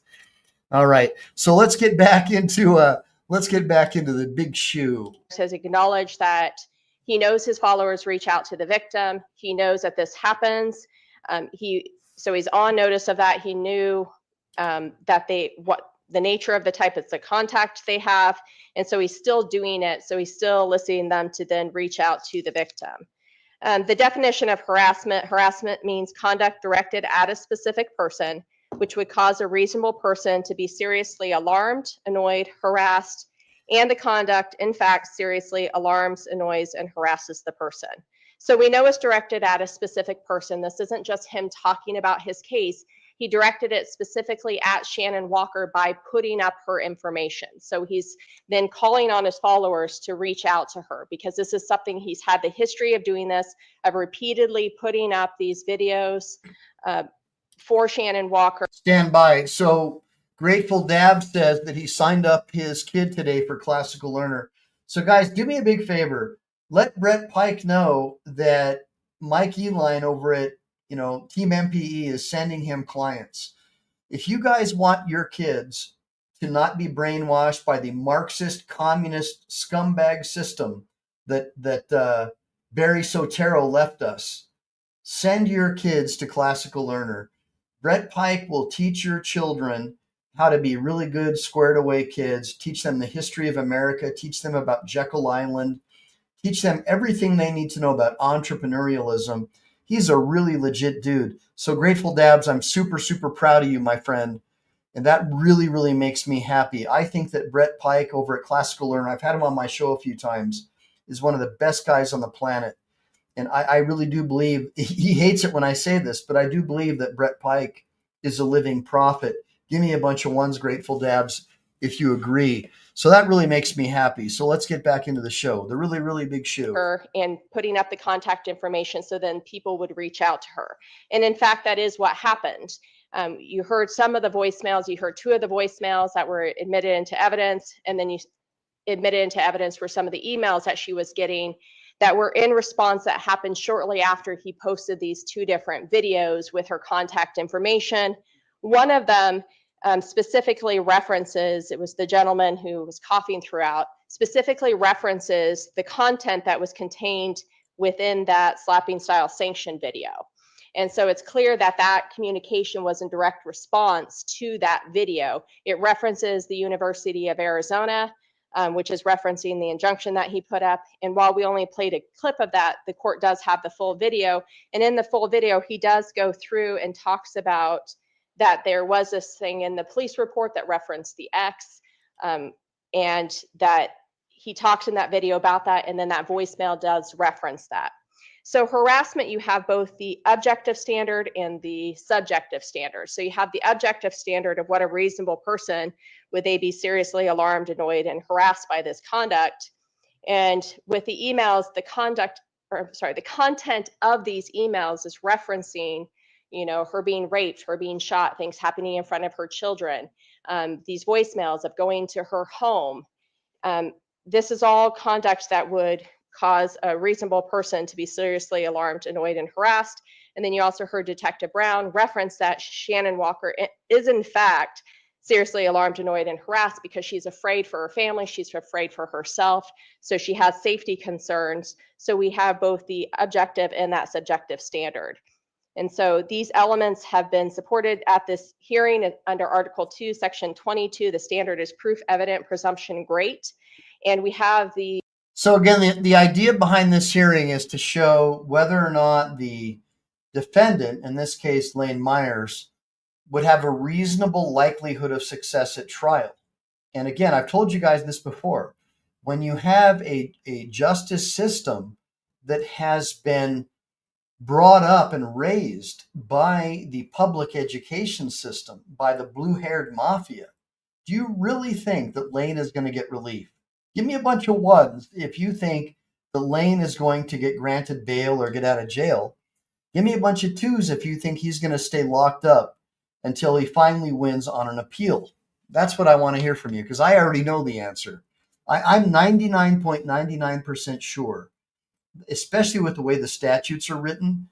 All right, so let's get back into the big shoe.
Has acknowledged that he knows his followers reach out to the victim. He knows that this happens. So he's on notice of that. He knew that what the nature of the type of the contact they have, and so he's still doing it. So he's still eliciting them to then reach out to the victim. The definition of harassment: harassment means conduct directed at a specific person, which would cause a reasonable person to be seriously alarmed, annoyed, harassed, and the conduct, in fact, seriously alarms, annoys, and harasses the person. So we know it's directed at a specific person. This isn't just him talking about his case. He directed it specifically at Shannon Walker by putting up her information. So he's then calling on his followers to reach out to her, because this is something he's had the history of doing, this, of repeatedly putting up these videos for Shannon Walker.
Stand by. So Grateful Dab says that he signed up his kid today for Classical Learner. So guys, do me a big favor. Let Brett Pike know that Mike Ehline over at Team MPE is sending him clients. If you guys want your kids to not be brainwashed by the Marxist communist scumbag system that Barry Sotero left us, send your kids to Classical Learner. Brett Pike will teach your children how to be really good, squared away kids, teach them the history of America, teach them about Jekyll Island, teach them everything they need to know about entrepreneurialism. He's a really legit dude. So Grateful Dabs, I'm super, super proud of you, my friend. And that really, really makes me happy. I think that Brett Pike over at Classical Learner, I've had him on my show a few times, is one of the best guys on the planet. And I really do believe, he hates it when I say this, but I do believe that Brett Pike is a living prophet. Give me a bunch of ones, Grateful Dabs, if you agree. So that really makes me happy. So let's get back into the show. The really, really big shoe.
And putting up the contact information so then people would reach out to her. And in fact, that is what happened. You heard some of the voicemails. You heard two of the voicemails that were admitted into evidence. And then you admitted into evidence were some of the emails that she was getting that were in response, that happened shortly after he posted these two different videos with her contact information. One of them specifically references, it was the gentleman who was coughing throughout, specifically references the content that was contained within that slapping style sanction video. And so it's clear that that communication was in direct response to that video. It references the University of Arizona, which is referencing the injunction that he put up. And while we only played a clip of that, the court does have the full video. And in the full video, he does go through and talks about that there was this thing in the police report that referenced the X, and that he talks in that video about that, and then that voicemail does reference that. So harassment, you have both the objective standard and the subjective standard. So you have the objective standard of what a reasonable person, would they be seriously alarmed, annoyed, and harassed by this conduct? And with the emails, the content of these emails is referencing, her being raped, her being shot, things happening in front of her children, these voicemails of going to her home. This is all conduct that would cause a reasonable person to be seriously alarmed, annoyed, and harassed. And then you also heard Detective Brown reference that Shannon Walker is in fact seriously alarmed, annoyed, and harassed because she's afraid for her family, she's afraid for herself, so she has safety concerns. So we have both the objective and that subjective standard. And so these elements have been supported at this hearing under Article 2, Section 22. The standard is proof evident, presumption great. And we have the...
So again, the idea behind this hearing is to show whether or not the defendant, in this case, Lane Myers, would have a reasonable likelihood of success at trial. And again, I've told you guys this before. When you have a justice system that has been brought up and raised by the public education system, by the blue-haired mafia, do you really think that Lane is going to get relief? Give me a bunch of ones if you think that Lane is going to get granted bail or get out of jail. Give me a bunch of twos if you think he's going to stay locked up until he finally wins on an appeal. That's what I want to hear from you, because I already know the answer. I'm 99.99% sure, especially with the way the statutes are written,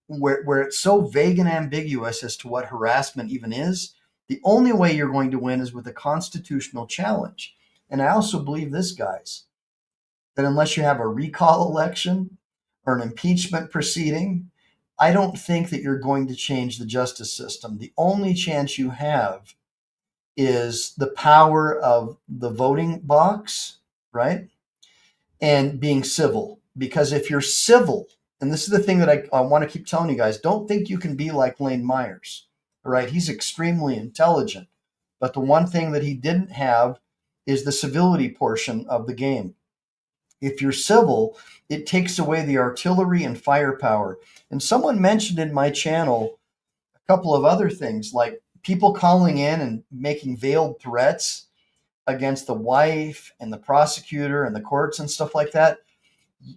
where it's so vague and ambiguous as to what harassment even is. The only way you're going to win is with a constitutional challenge. And I also believe this, guys, that unless you have a recall election or an impeachment proceeding, I don't think that you're going to change the justice system. The only chance you have is the power of the voting box, right? And being civil. Because if you're civil, and this is the thing that I want to keep telling you guys, don't think you can be like Lane Myers, all right? He's extremely intelligent. But the one thing that he didn't have is the civility portion of the game. If you're civil, it takes away the artillery and firepower. And someone mentioned in my channel a couple of other things, like people calling in and making veiled threats against the wife and the prosecutor and the courts and stuff like that.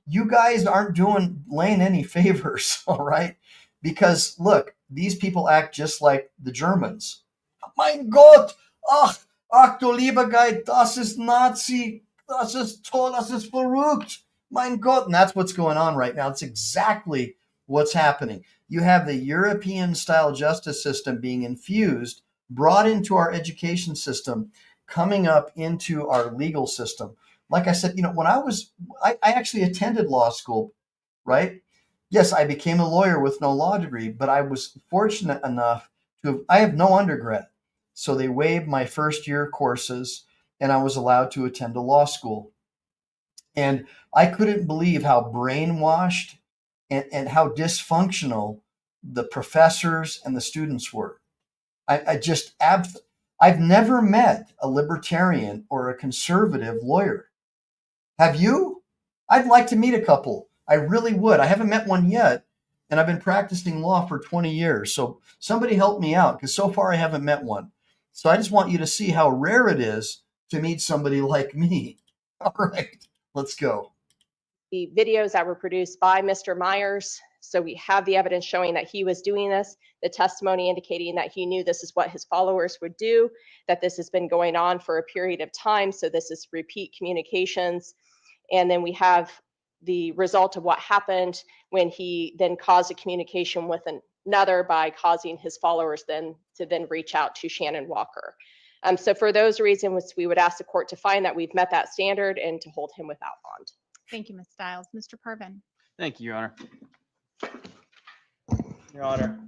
You guys aren't doing Lane any favors, all right? Because look, these people act just like the Germans. Mein Gott, ach du lieber Guy, das ist Nazi, das ist toll, das ist verrückt. Mein Gott, and that's what's going on right now. It's exactly what's happening. You have the European-style justice system being infused, brought into our education system, coming up into our legal system. Like I said, when I actually attended law school, right? Yes, I became a lawyer with no law degree, but I was fortunate enough I have no undergrad. So they waived my first year courses and I was allowed to attend a law school. And I couldn't believe how brainwashed and how dysfunctional the professors and the students were. I've never met a libertarian or a conservative lawyer. Have you? I'd like to meet a couple. I really would. I haven't met one yet, and I've been practicing law for 20 years. So somebody help me out, because so far I haven't met one. So I just want you to see how rare it is to meet somebody like me. All right, let's go.
The videos that were produced by Mr. Myers. So we have the evidence showing that he was doing this, the testimony indicating that he knew this is what his followers would do, that this has been going on for a period of time. So this is repeat communications. And then we have the result of what happened when he then caused a communication with another by causing his followers then to reach out to Shannon Walker. So for those reasons, we would ask the court to find that we've met that standard and to hold him without bond.
Thank you, Ms. Stiles. Mr. Parvin.
Thank you, Your Honor. Your Honor,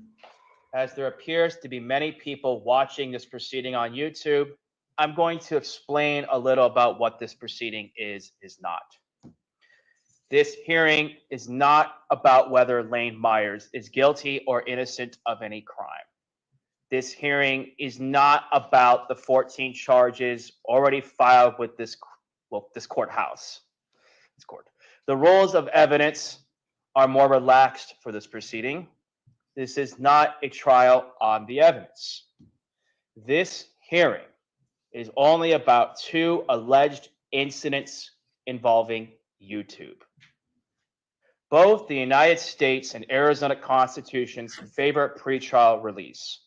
as there appears to be many people watching this proceeding on YouTube, I'm going to explain a little about what this proceeding is not. This hearing is not about whether Lane Myers is guilty or innocent of any crime. This hearing is not about the 14 charges already filed with this courthouse. This court. The rules of evidence are more relaxed for this proceeding. This is not a trial on the evidence. This hearing is only about 2 alleged incidents involving YouTube. Both the United States and Arizona constitutions favor pretrial release.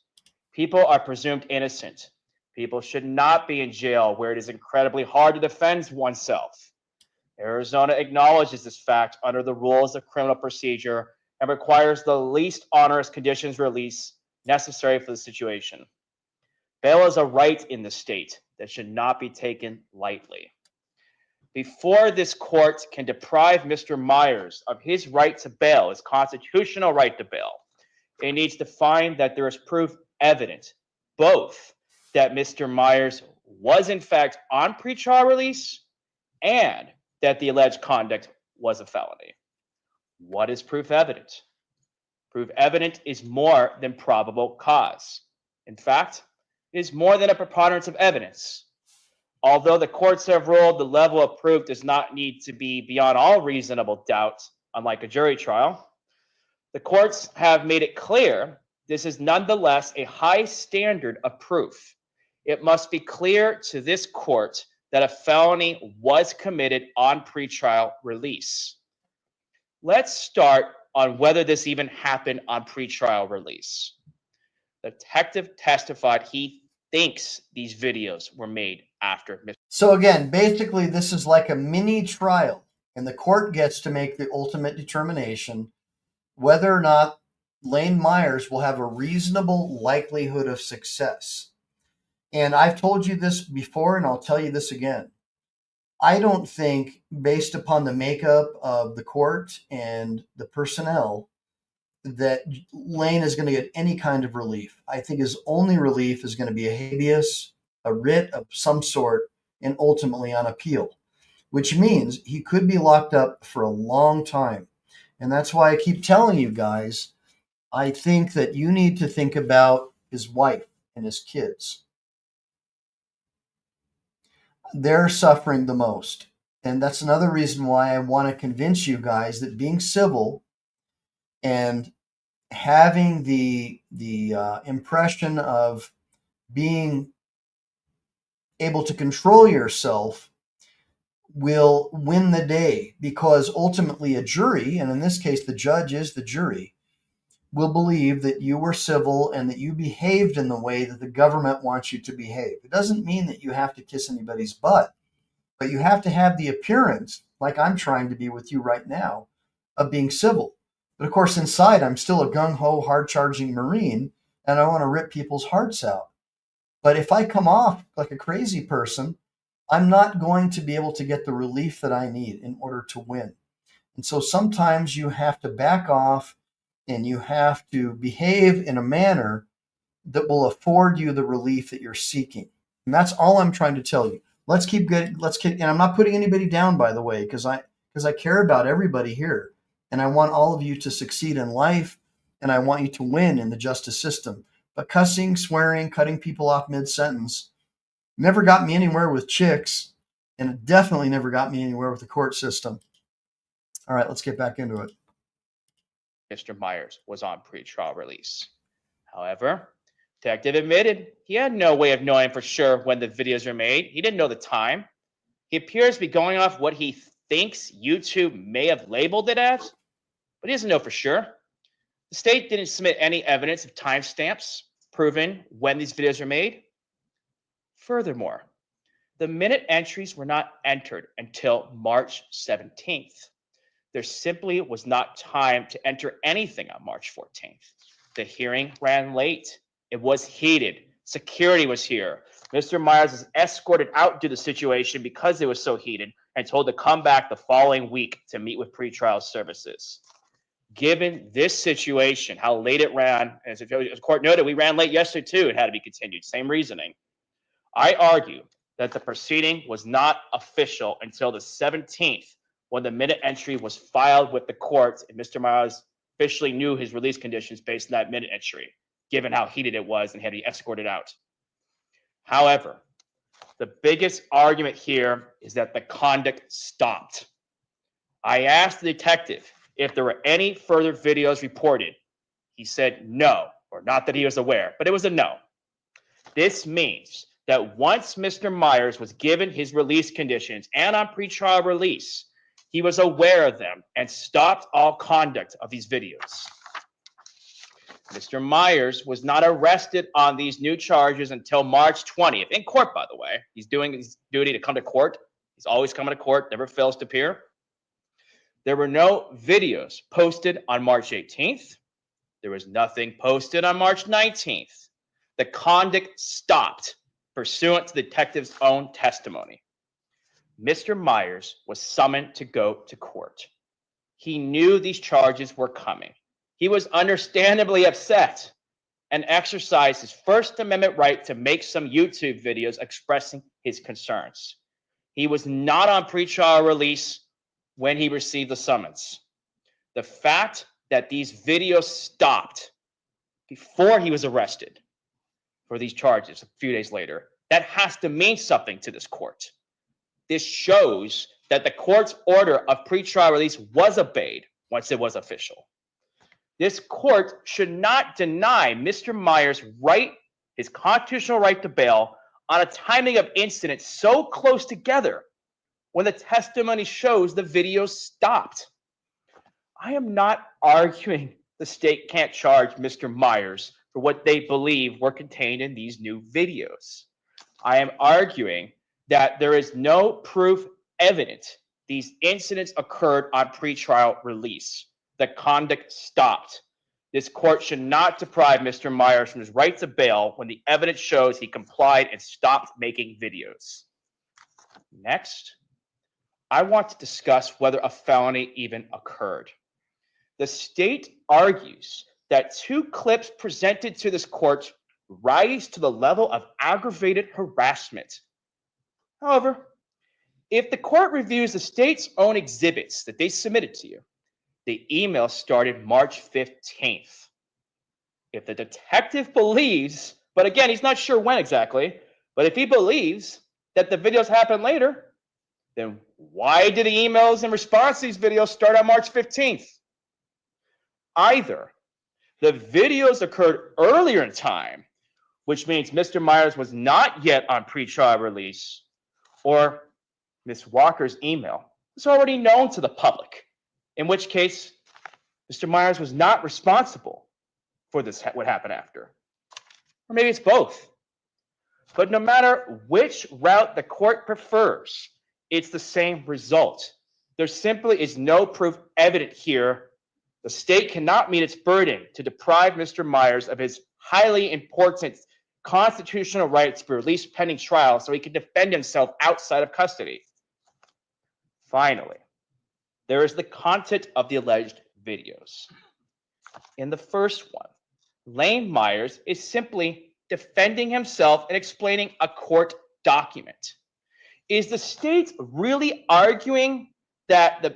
People are presumed innocent. People should not be in jail where it is incredibly hard to defend oneself. Arizona acknowledges this fact under the rules of criminal procedure and requires the least onerous conditions release necessary for the situation. Bail is a right in the state that should not be taken lightly. Before this court can deprive Mr. Myers of his right to bail, his constitutional right to bail, it needs to find that there is proof evident, both that Mr. Myers was in fact on pretrial release and that the alleged conduct was a felony. What is proof evident? Proof evident is more than probable cause. In fact, it is more than a preponderance of evidence. Although the courts have ruled the level of proof does not need to be beyond all reasonable doubt, unlike a jury trial, the courts have made it clear this is nonetheless a high standard of proof. It must be clear to this court that a felony was committed on pretrial release. Let's start on whether this even happened on pretrial release. The detective testified he thinks these videos were made after.
So again, basically this is like a mini trial, and the court gets to make the ultimate determination whether or not Lane Myers will have a reasonable likelihood of success. And I've told you this before, and I'll tell you this again. I don't think, based upon the makeup of the court and the personnel, that Lane is going to get any kind of relief. I think his only relief is going to be a habeas, a writ of some sort, and ultimately on appeal, which means he could be locked up for a long time. And that's why I keep telling you guys, I think that you need to think about his wife and his kids. They're suffering the most. And that's another reason why I want to convince you guys that being civil and having the impression of being able to control yourself will win the day, because ultimately a jury, and in this case the judge is the jury, will believe that you were civil and that you behaved in the way that the government wants you to behave. It doesn't mean that you have to kiss anybody's butt, but you have to have the appearance, like I'm trying to be with you right now, of being civil. But of course, inside, I'm still a gung-ho, hard-charging Marine, and I want to rip people's hearts out. But if I come off like a crazy person, I'm not going to be able to get the relief that I need in order to win. And so sometimes you have to back off and you have to behave in a manner that will afford you the relief that you're seeking. And that's all I'm trying to tell you. And I'm not putting anybody down, by the way, because I care about everybody here. And I want all of you to succeed in life, and I want you to win in the justice system. But cussing, swearing, cutting people off mid-sentence never got me anywhere with chicks, and it definitely never got me anywhere with the court system. All right, let's get back into it.
Mr. Myers was on pretrial release. However, detective admitted he had no way of knowing for sure when the videos were made. He didn't know the time. He appears to be going off what he thinks YouTube may have labeled it as, but he doesn't know for sure. The state didn't submit any evidence of timestamps proving when these videos were made. Furthermore, the minute entries were not entered until March 17th. There simply was not time to enter anything on March 14th. The hearing ran late. It was heated. Security was here. Mr. Myers was escorted out to the situation because it was so heated and told to come back the following week to meet with pretrial services. Given this situation, how late it ran, as the court noted, we ran late yesterday too. It had to be continued. Same reasoning. I argue that the proceeding was not official until the 17th, when the minute entry was filed with the court and Mr. Myers officially knew his release conditions based on that minute entry, given how heated it was and had to be escorted out. However, the biggest argument here is that the conduct stopped. I asked the detective if there were any further videos reported. He said no, or not that he was aware, but it was a no. This means that once Mr. Myers was given his release conditions and on pretrial release, he was aware of them and stopped all conduct of these videos. Mr. Myers was not arrested on these new charges until March 20th, in court, by the way. He's doing his duty to come to court. He's always coming to court, never fails to appear. There were no videos posted on March 18th. There was nothing posted on March 19th. The conduct stopped pursuant to the detective's own testimony. Mr. Myers was summoned to go to court. He knew these charges were coming. He was understandably upset and exercised his First Amendment right to make some YouTube videos expressing his concerns. He was not on pretrial release when he received the summons. The fact that these videos stopped before he was arrested for these charges a few days later, that has to mean something to this court. This shows that the court's order of pretrial release was obeyed once it was official. This court should not deny Mr. Myers' right, his constitutional right to bail, on a timing of incidents so close together when the testimony shows the videos stopped. I am not arguing the state can't charge Mr. Myers for what they believe were contained in these new videos. I am arguing that there is no proof evident these incidents occurred on pretrial release. The conduct stopped. This court should not deprive Mr. Myers from his right to bail when the evidence shows he complied and stopped making videos. Next, I want to discuss whether a felony even occurred. The state argues that 2 clips presented to this court rise to the level of aggravated harassment. However, if the court reviews the state's own exhibits that they submitted to you, the email started March 15th. If the detective believes, but again, he's not sure when exactly, but if he believes that the videos happened later, then why did the emails in response to these videos start on March 15th? Either the videos occurred earlier in time, which means Mr. Myers was not yet on pretrial release, or Ms. Walker's email was already known to the public, in which case Mr. Myers was not responsible for this, what happened after. Or maybe it's both. But no matter which route the court prefers, it's the same result. There simply is no proof evident here. The state cannot meet its burden to deprive Mr. Myers of his highly important constitutional right to be released pending trial so he can defend himself outside of custody. Finally, there is the content of the alleged videos. In the first one, Lane Myers is simply defending himself and explaining a court document. Is the state really arguing that the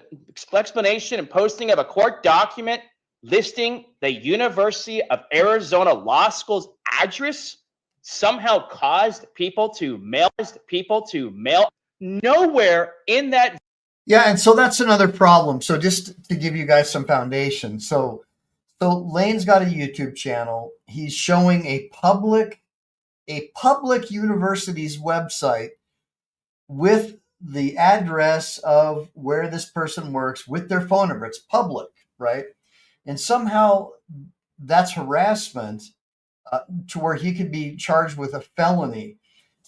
explanation and posting of a court document listing the University of Arizona Law School's address somehow caused people to mail? Nowhere in that.
Yeah, and so that's another problem. So just to give you guys some foundation. So Lane's got a YouTube channel. He's showing a public university's website with the address of where this person works with their phone number. It's public, right? And somehow that's harassment to where he could be charged with a felony.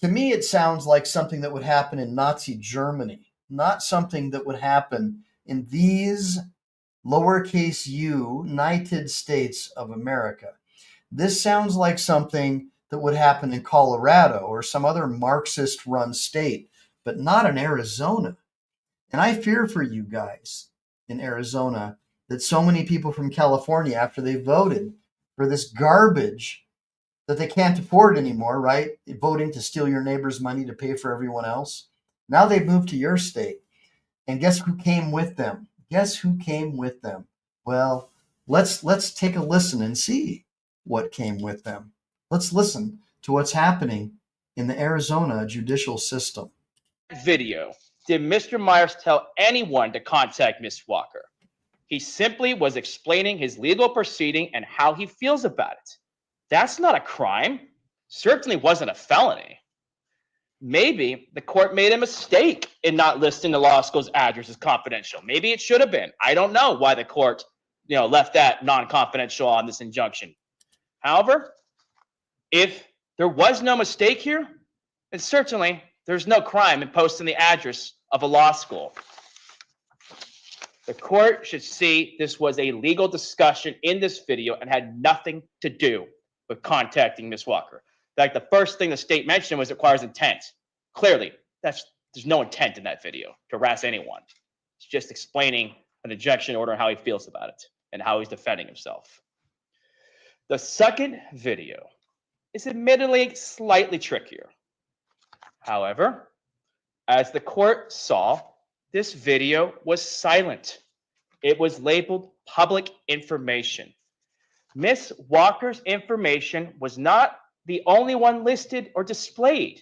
To me, it sounds like something that would happen in Nazi Germany, not something that would happen in these lowercase u United States of America. This sounds like something that would happen in Colorado or some other Marxist-run state, but not in Arizona. And I fear for you guys in Arizona that so many people from California, after they voted for this garbage that they can't afford anymore, right? Voting to steal your neighbor's money to pay for everyone else. Now they've moved to your state. And guess who came with them? Guess who came with them? Well, let's take a listen and see what came with them. Let's listen to what's happening in the Arizona judicial system.
Video. Did Mr. Myers tell anyone to contact Ms. Walker? He simply was explaining his legal proceeding and how he feels about it. That's not a crime. Certainly wasn't a felony. Maybe the court made a mistake in not listing the law school's address as confidential. Maybe it should have been. I don't know why the court, left that non-confidential on this injunction. However, if there was no mistake here, then certainly there's no crime in posting the address of a law school. The court should see this was a legal discussion in this video and had nothing to do with contacting Ms. Walker. In fact, the first thing the state mentioned was it requires intent. Clearly, there's no intent in that video to harass anyone. It's just explaining an injunction order and how he feels about it and how he's defending himself. The second video is admittedly slightly trickier. However, as the court saw, this video was silent. It was labeled public information. Ms. Walker's information was not the only one listed or displayed.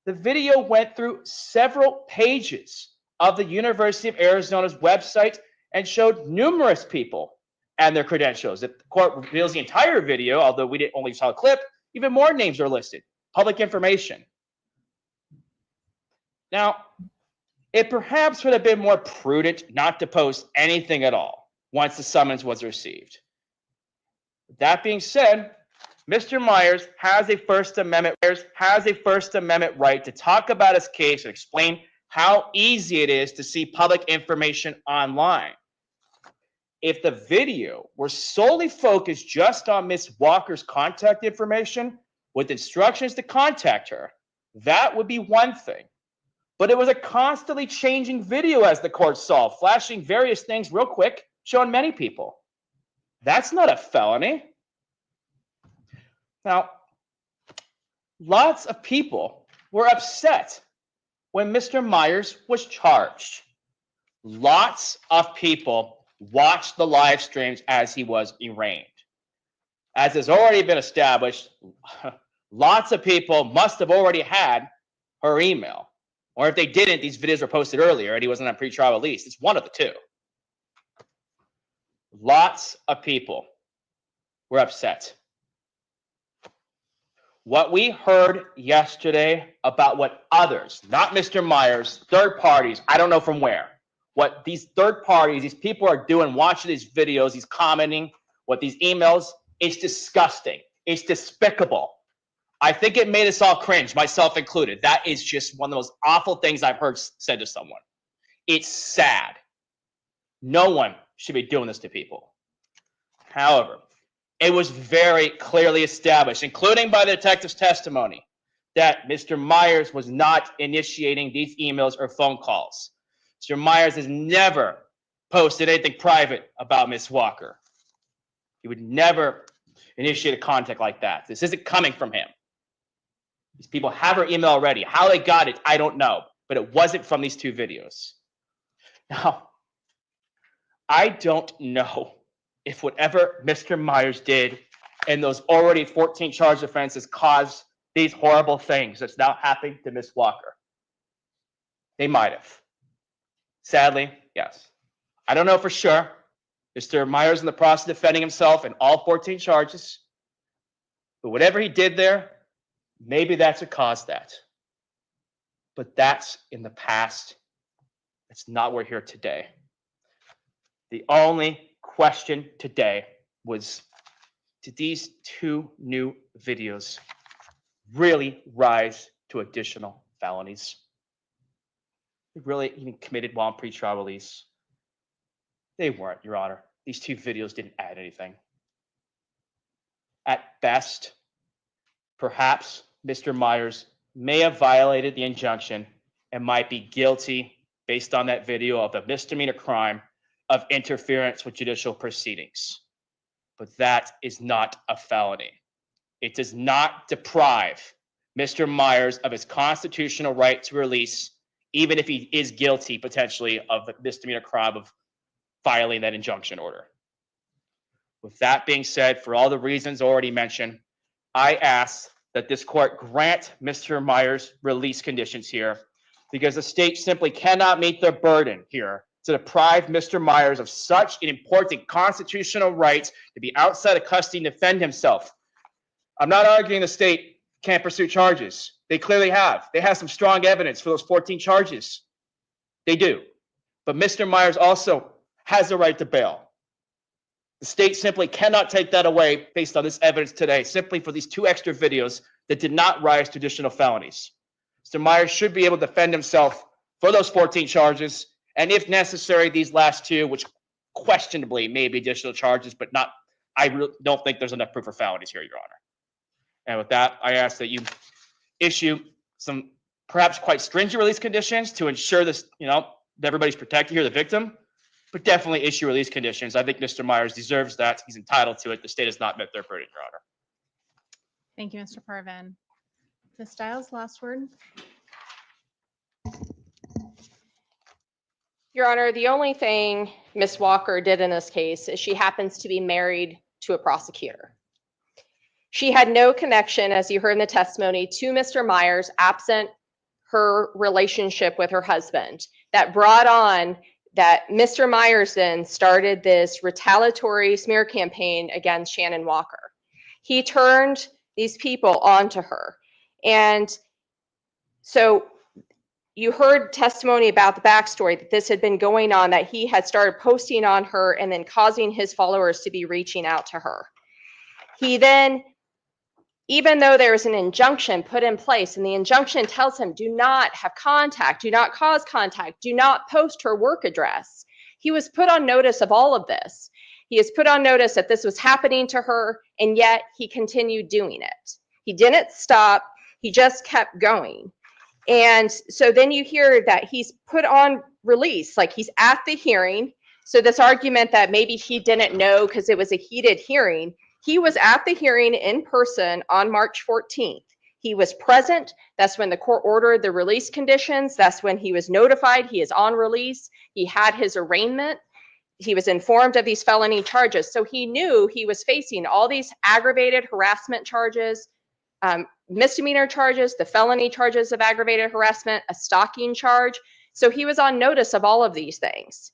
The video went through several pages of the University of Arizona's website and showed numerous people and their credentials. If the court reveals the entire video, although we only saw a clip, even more names are listed. Public information. Now, it perhaps would have been more prudent not to post anything at all once the summons was received. That being said, Mr. Myers has a First Amendment right to talk about his case and explain how easy it is to see public information online. If the video were solely focused just on Ms. Walker's contact information with instructions to contact her, that would be one thing. But it was a constantly changing video, as the court saw, flashing various things real quick, showing many people. That's not a felony. Now, lots of people were upset when Mr. Myers was charged. Lots of people watched the live streams as he was arraigned. As has already been established, lots of people must have already had her email. Or if they didn't, these videos were posted earlier and he wasn't on pretrial release. It's one of the two. Lots of people were upset. What we heard yesterday about what others, not Mr. Myers, third parties, I don't know from where, what these third parties, these people are doing, watching these videos, he's commenting, what these emails, it's disgusting. It's despicable. I think it made us all cringe, myself included. That is just one of the most awful things I've heard said to someone. It's sad. No one should be doing this to people. However, it was very clearly established, including by the detective's testimony, that Mr. Myers was not initiating these emails or phone calls. Mr. Myers has never posted anything private about Ms. Walker. He would never initiate a contact like that. This isn't coming from him. These people have her email already. How they got it, I don't know. But it wasn't from these two videos. Now, I don't know if whatever Mr. Myers did and those already 14 charged offenses caused these horrible things that's now happening to Ms. Walker. They might have. Sadly, yes. I don't know for sure. Mr. Myers in the process of defending himself in all 14 charges. But whatever he did there, maybe that's what caused that. But that's in the past. That's not where we're here today. The only question today was, did these two new videos really rise to additional felonies? Really even committed while on pretrial release? They weren't, Your Honor. These two videos didn't add anything. At best, perhaps Mr. Myers may have violated the injunction and might be guilty, based on that video, of a misdemeanor crime of interference with judicial proceedings. But that is not a felony. It does not deprive Mr. Myers of his constitutional right to release, even if he is guilty potentially of the misdemeanor crime of violating that injunction order. With that being said, for all the reasons already mentioned, I ask that this court grant Mr. Myers release conditions here, because the state simply cannot meet their burden here to deprive Mr. Myers of such an important constitutional right to be outside of custody and defend himself. I'm not arguing the state can't pursue charges. They clearly have. They have some strong evidence for those 14 charges. They do. But Mr. Myers also has the right to bail. The state simply cannot take that away based on this evidence today, simply for these two extra videos that did not rise to additional felonies. Mr. Myers should be able to defend himself for those 14 charges And if necessary, these last two, which questionably may be additional charges, but not, I don't think there's enough proof for felonies here, Your Honor. And with that, I ask that you issue some perhaps quite stringent release conditions to ensure this, that everybody's protected here, the victim, but definitely issue release conditions. I think Mr. Myers deserves that. He's entitled to it. The state has not met their burden, Your Honor.
Thank you, Mr. Parvin. Ms. Stiles, last word.
Your Honor, the only thing Ms. Walker did in this case is she happens to be married to a prosecutor. She had no connection, as you heard in the testimony, to Mr. Myers, absent her relationship with her husband, that brought on that Mr. Myers then started this retaliatory smear campaign against Shannon Walker. He turned these people onto her. And so you heard testimony about the backstory, that this had been going on, that he had started posting on her and then causing his followers to be reaching out to her. He then, even though there is an injunction put in place, and the injunction tells him, do not have contact, do not cause contact, do not post her work address, he was put on notice of all of this. He is put on notice that this was happening to her, and yet he continued doing it. He didn't stop, he just kept going. And so then you hear that he's put on release, like he's at the hearing. So this argument that maybe he didn't know because it was a heated hearing, he was at the hearing in person on March 14th. He was present. That's when the court ordered the release conditions. That's when he was notified he is on release. He had his arraignment. He was informed of these felony charges. So he knew he was facing all these aggravated harassment charges, misdemeanor charges, the felony charges of aggravated harassment, a stalking charge. So he was on notice of all of these things.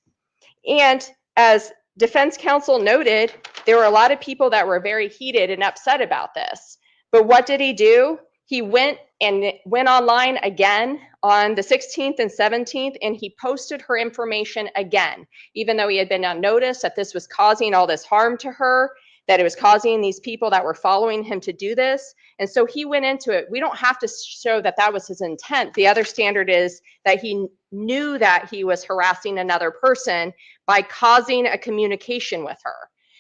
And as defense counsel noted, there were a lot of people that were very heated and upset about this. But what did he do? He went online again on the 16th and 17th, and he posted her information again, even though he had been on notice that this was causing all this harm to her, that it was causing these people that were following him to do this. And so he went into it. We don't have to show that that was his intent. The other standard is that he knew that he was harassing another person by causing a communication with her.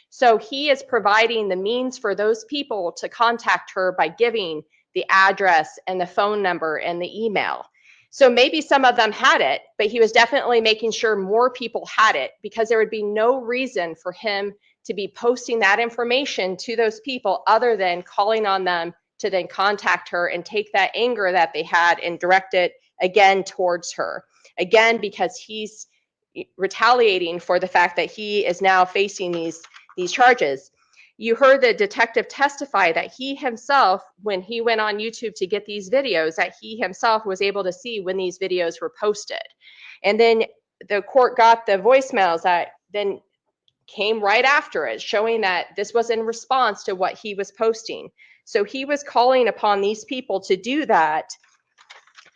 So he is providing the means for those people to contact her by giving the address and the phone number and the email. So maybe some of them had it, but he was definitely making sure more people had it, because there would be no reason for him to be posting that information to those people other than calling on them to then contact her and take that anger that they had and direct it again towards her. Again, because he's retaliating for the fact that he is now facing these charges. You heard the detective testify that he himself, when he went on YouTube to get these videos, that he himself was able to see when these videos were posted. And then the court got the voicemails that then came right after it, showing that this was in response to what he was posting. So he was calling upon these people to do that.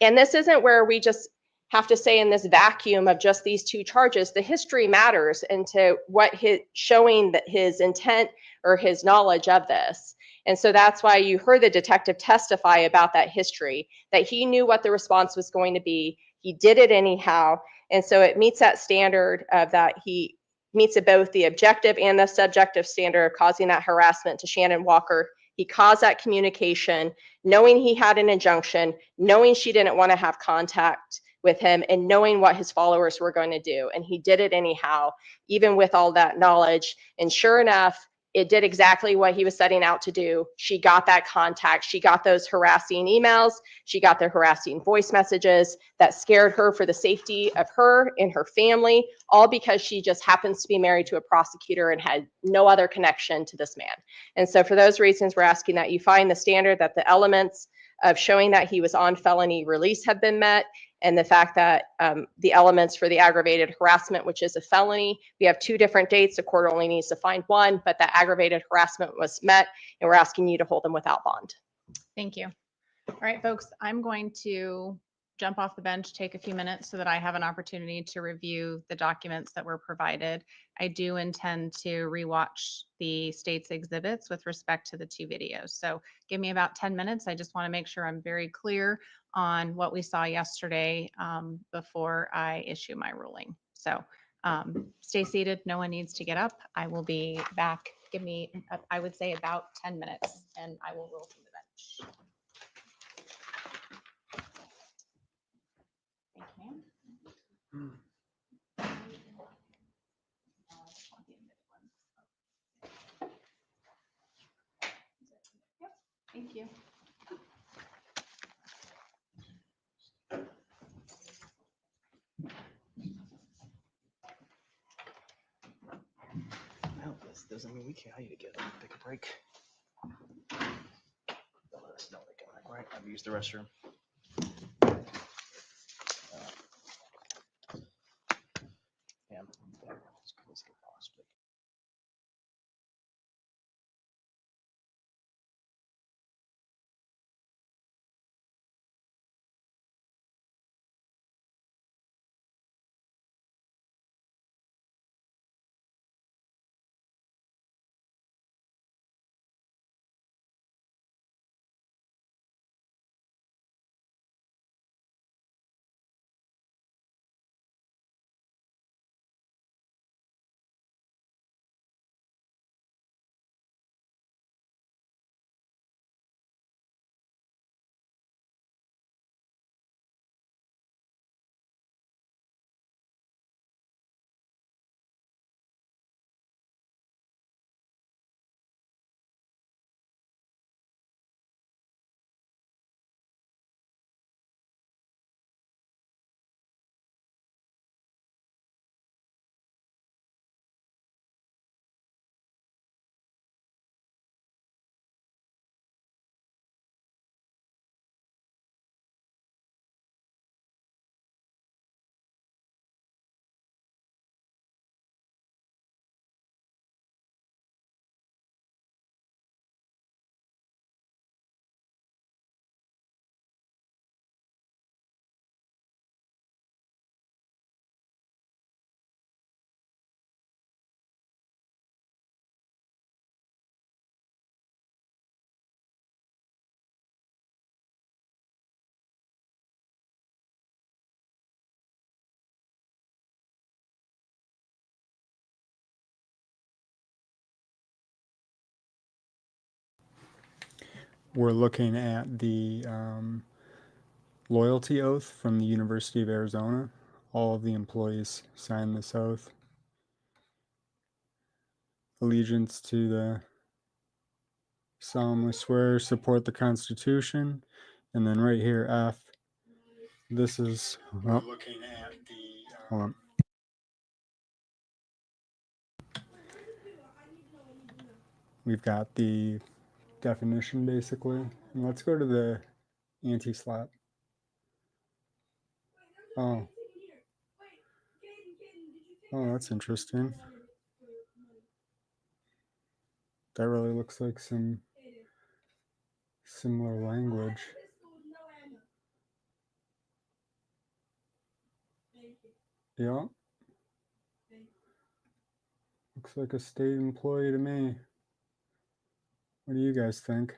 And this isn't where we just have to say in this vacuum of just these two charges, the history matters into what showing that his intent or his knowledge of this. And so that's why you heard the detective testify about that history, that he knew what the response was going to be. He did it anyhow. And so it meets that standard of that he meets both the objective and the subjective standard of causing that harassment to Shannon Walker. He caused that communication, knowing he had an injunction, knowing she didn't want to have contact with him, and knowing what his followers were going to do. And he did it anyhow, even with all that knowledge. And sure enough, it did exactly what he was setting out to do. She got that contact. She got those harassing emails. She got the harassing voice messages that scared her for the safety of her and her family, all because she just happens to be married to a prosecutor and had no other connection to this man. And so for those reasons, we're asking that you find the standard that the elements of showing that he was on felony release have been met, and the fact that the elements for the aggravated harassment, which is a felony, we have two different dates. The court only needs to find one, but the aggravated harassment was met, and we're asking you to hold them without bond.
Thank you. All right, folks, I'm going to jump off the bench, take a few minutes so that I have an opportunity to review the documents that were provided. I do intend to rewatch the state's exhibits with respect to the 2 videos. So give me about 10 minutes. I just want to make sure I'm very clear on what we saw yesterday before I issue my ruling. So stay seated. No one needs to get up. I will be back. Give me, I would say, about 10 minutes, and I will roll from the bench. Thank you, ma'am. Yep, thank you.
No, this doesn't mean we can't. I need to get up and take a break. They'll let us know they come back, right? I've used the restroom. Yeah. Let's get possibly.
We're looking at the loyalty oath from the University of Arizona. All of the employees sign this oath. Allegiance to the solemnly swear, support the Constitution. And then right here, F, this is, well, we're looking at the, hold on. We've got the definition basically. And let's go to the anti-slap. Oh. Oh, that's interesting. That really looks like some similar language. Yeah. Looks like a state employee to me. What do you guys think?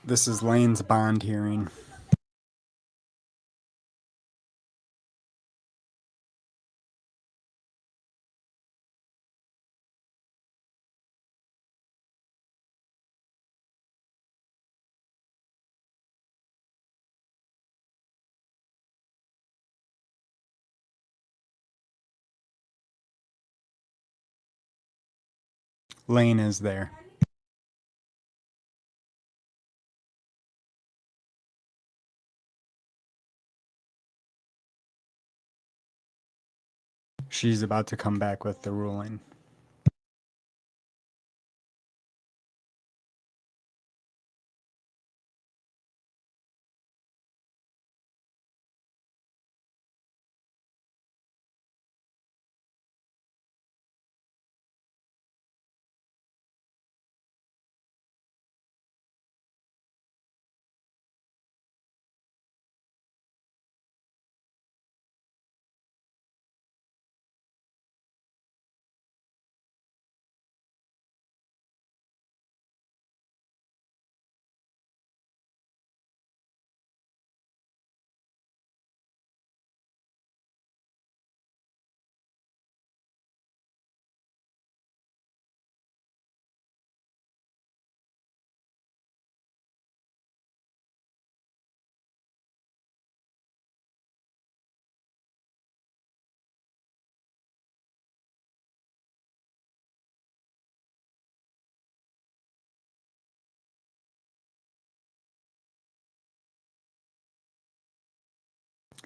This is Lane's bond hearing. Lane is there. She's about to come back with the ruling.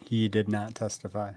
He did not testify.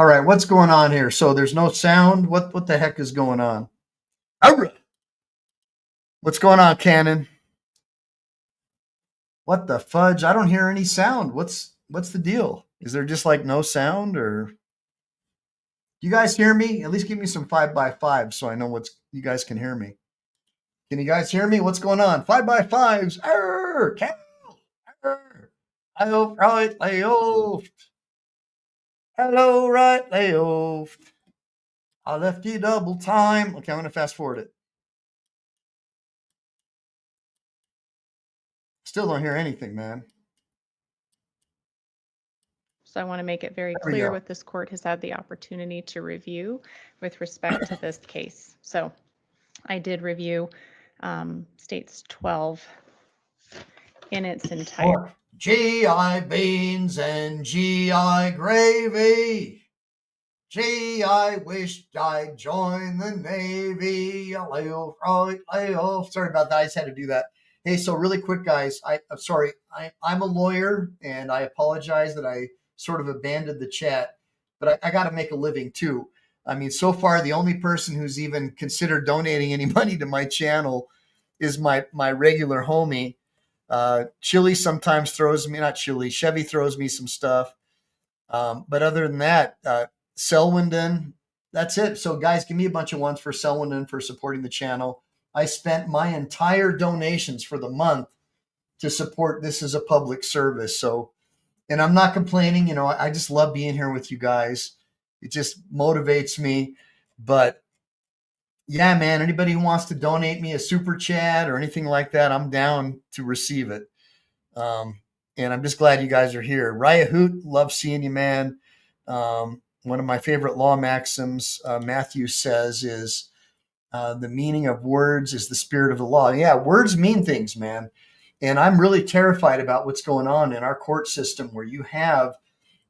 All right, what's going on here? So there's no sound. What the heck is going on? Arrgh! What's going on, Cannon? What the fudge? I don't hear any sound. What's the deal? Is there just like no sound, or you guys hear me? At least give me some 5x5 so I know you guys can hear me. Can you guys hear me? What's going on? 5x5s. Arr, Cal. Arr. Hello, right, layoff. Hello, right, layoff. I left you double time. Okay, I'm going to fast forward it. Still don't hear anything, man.
So I want to make it very
There we
clear
go.
what this court has had the opportunity to review with respect to this case. So I did review states 12 in its entirety.
GI beans and GI gravy. Gee, I wished I'd joined the Navy. Lay off, right, lay off. Sorry about that. I just had to do that. Hey, so really quick, guys. I'm sorry. I'm a lawyer, and I apologize that I sort of abandoned the chat, but I got to make a living too. I mean, so far, the only person who's even considered donating any money to my channel is my regular homie. Chili sometimes throws me, not Chili, Chevy throws me some stuff. But other than that, Selwyn, that's it. So guys, give me a bunch of ones for Selwyn for supporting the channel. I spent my entire donations for the month to support this as a public service. So, and I'm not complaining, you know, I just love being here with you guys. It just motivates me. But yeah, man, anybody who wants to donate me a super chat or anything like that, I'm down to receive it. And I'm just glad you guys are here. Raya Hoot, love seeing you, man. One of my favorite law maxims, Matthew says, is the meaning of words is the spirit of the law. Yeah, words mean things, man. And I'm really terrified about what's going on in our court system, where you have,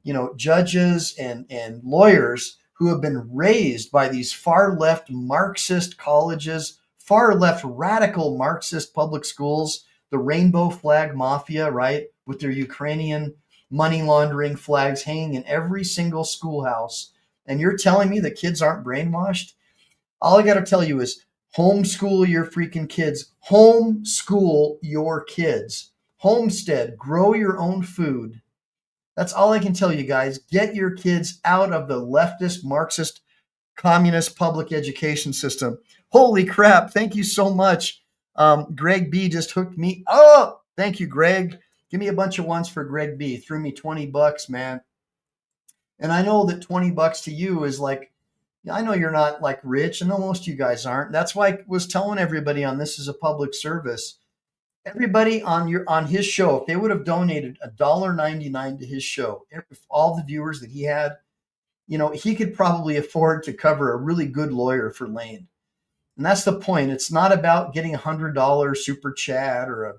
you know, judges and lawyers who have been raised by these far left Marxist colleges, far left radical Marxist public schools, the rainbow flag mafia, right, with their Ukrainian money laundering flags hanging in every single schoolhouse. And you're telling me the kids aren't brainwashed? All I got to tell you is homeschool your freaking kids. Homeschool your kids. Homestead, grow your own food. That's all I can tell you guys. Get your kids out of the leftist, Marxist, communist public education system. Holy crap. Thank you so much. Greg B just hooked me up. Thank you, Greg. Give me a bunch of ones for Greg B. Threw me $20, man. And I know that $20 to you is like, I know you're not like rich. I know most of you guys aren't. That's why I was telling everybody on this as a public service. Everybody on his show, if they would have donated $1.99 to his show, if all the viewers that he had, you know, he could probably afford to cover a really good lawyer for Lane. And that's the point. It's not about getting $100 super chat or a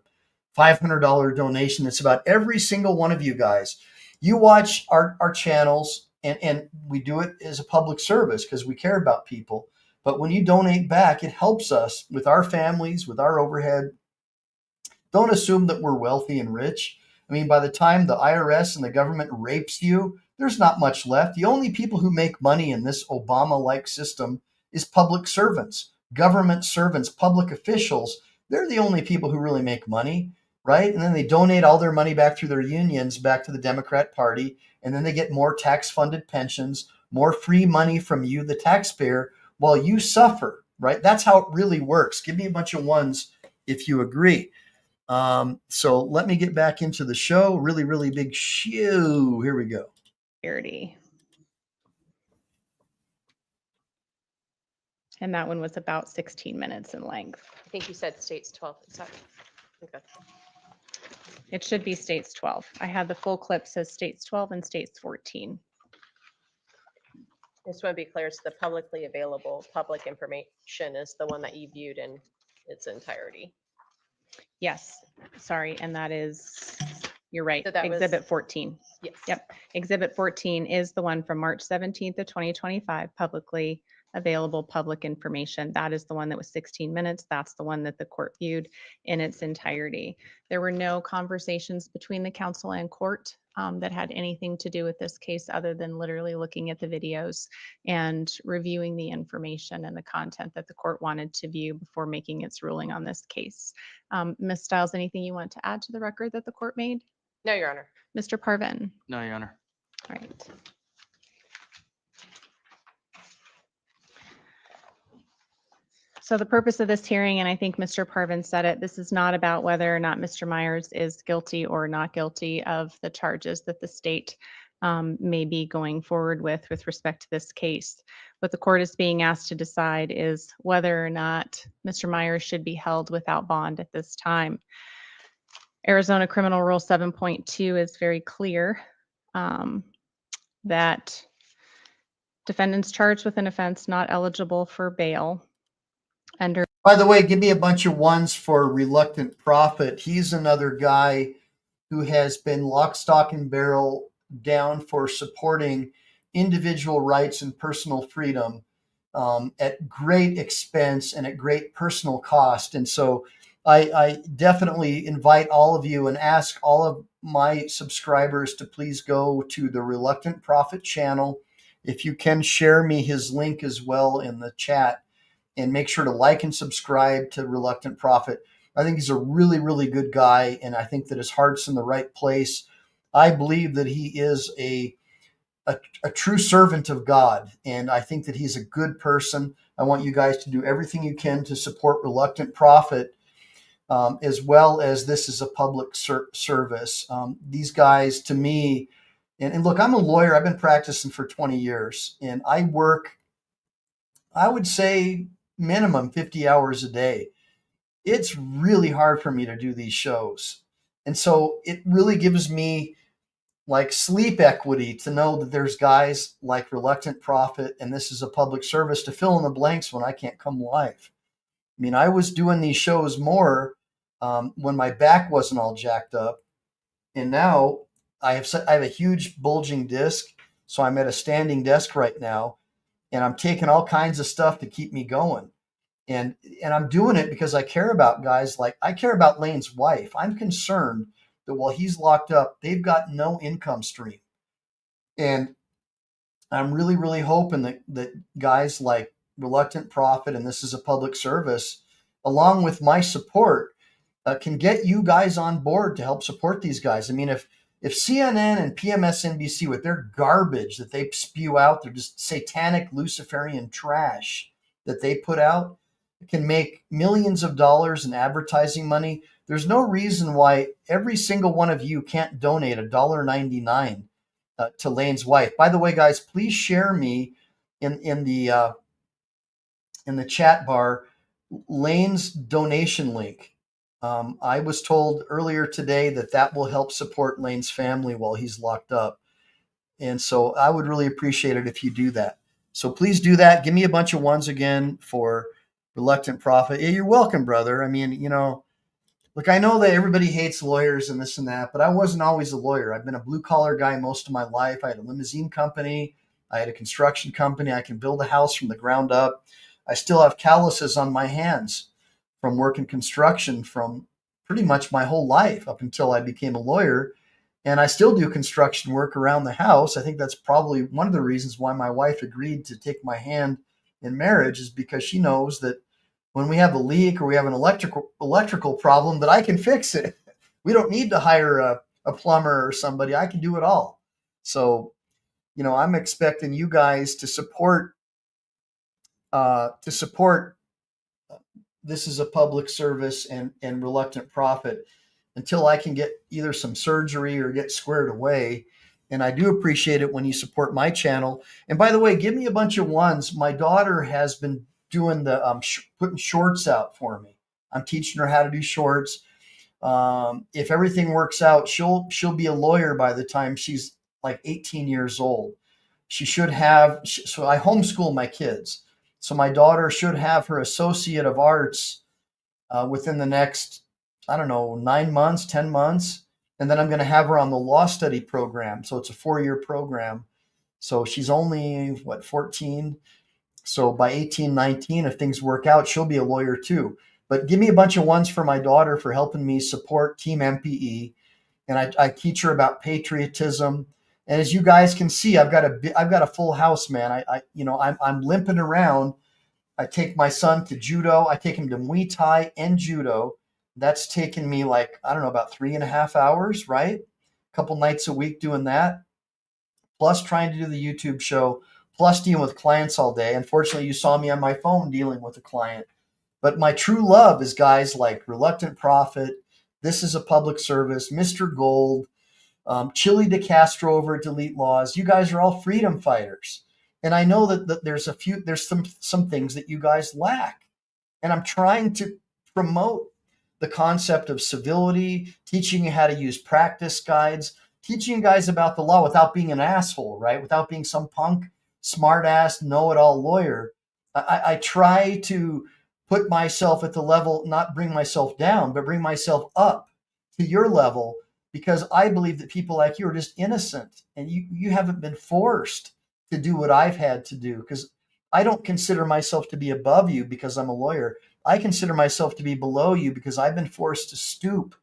$500 donation. It's about every single one of you guys. You watch our channels, and we do it as a public service because we care about people. But when you donate back, it helps us with our families, with our overhead. Don't assume that we're wealthy and rich. I mean, by the time the IRS and the government rapes you, there's not much left. The only people who make money in this Obama-like system is public servants, government servants, public officials. They're the only people who really make money, right? And then they donate all their money back through their unions back to the Democrat Party, and then they get more tax-funded pensions, more free money from you, the taxpayer, while you suffer, right? That's how it really works. Give me a bunch of ones if you agree. So let me get back into the show. Really, really big shoe. Here we go.
And that one was about 16 minutes in length.
I think you said states 12. Is that? Okay.
It should be states 12. I had the full clip says states 12 and states 14.
I just want to be clear. So the publicly available public information is the one that you viewed in its entirety.
Yes, sorry. And that is, you're right,
So that was-
Exhibit 14.
Yes.
Yep. Exhibit 14 is the one from March 17th of 2025, publicly available public information. That is the one that was 16 minutes. That's the one that the court viewed in its entirety. There were no conversations between the council and court that had anything to do with this case other than literally looking at the videos and reviewing the information and the content that the court wanted to view before making its ruling on this case. Ms. Stiles, anything you want to add to the record that the court made?
No, Your Honor.
Mr. Parvin?
No, Your Honor.
All right. So the purpose of this hearing, and I think Mr. Parvin said it, this is not about whether or not Mr. Myers is guilty or not guilty of the charges that the state may be going forward with respect to this case. What the court is being asked to decide is whether or not Mr. Myers should be held without bond at this time. Arizona Criminal Rule 7.2 is very clear that defendants charged with an offense not eligible for bail under.
By the way, give me a bunch of ones for Reluctant Prophet. He's another guy who has been lock, stock, and barrel down for supporting individual rights and personal freedom at great expense and at great personal cost. And so I definitely invite all of you and ask all of my subscribers to please go to the Reluctant Prophet channel. If you can, share me his link as well in the chat, and make sure to like and subscribe to Reluctant Prophet. I think he's a really, really good guy, and I think that his heart's in the right place. I believe that he is a true servant of God, and I think that he's a good person. I want you guys to do everything you can to support Reluctant Prophet, as well as this is a public service. These guys, to me, and look, I'm a lawyer. I've been practicing for 20 years, and I work, I would say, minimum 50 hours a day. It's really hard for me to do these shows. And so it really gives me like sleep equity to know that there's guys like Reluctant Prophet, and this is a public service, to fill in the blanks when I can't come live. I mean, I was doing these shows more when my back wasn't all jacked up. And now I have a huge bulging disc. So I'm at a standing desk right now, and I'm taking all kinds of stuff to keep me going. And I'm doing it because I care about guys like, I care about Lane's wife. I'm concerned that while he's locked up, they've got no income stream. And I'm really, really hoping that guys like Reluctant Prophet, and this is a public service, along with my support, can get you guys on board to help support these guys. I mean, if CNN and PMSNBC, with their garbage that they spew out, they're just satanic Luciferian trash that they put out, can make millions of dollars in advertising money, there's no reason why every single one of you can't donate $1.99 to Lane's wife. By the way, guys, please share me in the chat bar Lane's donation link. I was told earlier today that will help support Lane's family while he's locked up. And so I would really appreciate it if you do that. So please do that. Give me a bunch of ones again for Reluctant Prophet. Yeah, you're welcome, brother. I mean, look, I know that everybody hates lawyers and this and that, but I wasn't always a lawyer. I've been a blue collar guy most of my life. I had a limousine company. I had a construction company. I can build a house from the ground up. I still have calluses on my hands from working construction from pretty much my whole life up until I became a lawyer. And I still do construction work around the house. I think that's probably one of the reasons why my wife agreed to take my hand in marriage, is because she knows that when we have a leak or we have an electrical problem, that I can fix it. We don't need to hire a plumber or somebody. I can do it all. So, I'm expecting you guys to support. This is a public service and Reluctant Prophet until I can get either some surgery or get squared away. And I do appreciate it when you support my channel. And by the way, give me a bunch of ones. My daughter has been doing the putting shorts out for me. I'm teaching her how to do shorts. If everything works out, she'll be a lawyer by the time she's like 18 years old. She should have. So I homeschool my kids. So my daughter should have her Associate of Arts within the next, 9 months, 10 months. And then I'm going to have her on the law study program. So it's a 4-year program. So she's only, 14? So by 18, 19, if things work out, she'll be a lawyer too. But give me a bunch of ones for my daughter for helping me support Team MPE. And I teach her about patriotism. And as you guys can see, I've got a full house, man. I'm limping around. I take my son to judo. I take him to Muay Thai and judo. That's taken me like, I don't know, about 3.5 hours, right? A couple nights a week doing that, plus trying to do the YouTube show, plus dealing with clients all day. Unfortunately, you saw me on my phone dealing with a client. But my true love is guys like Reluctant Prophet, This is a Public Service, Mr. Gold, Chili DeCastro over at Delete Laws. You guys are all freedom fighters. And I know that there's some things that you guys lack. And I'm trying to promote the concept of civility, teaching you how to use practice guides, teaching you guys about the law without being an asshole, right? Without being some punk, smart-ass, know-it-all lawyer. I try to put myself at the level, not bring myself down, but bring myself up to your level, because I believe that people like you are just innocent and you haven't been forced to do what I've had to do, because I don't consider myself to be above you because I'm a lawyer. I consider myself to be below you because I've been forced to stoop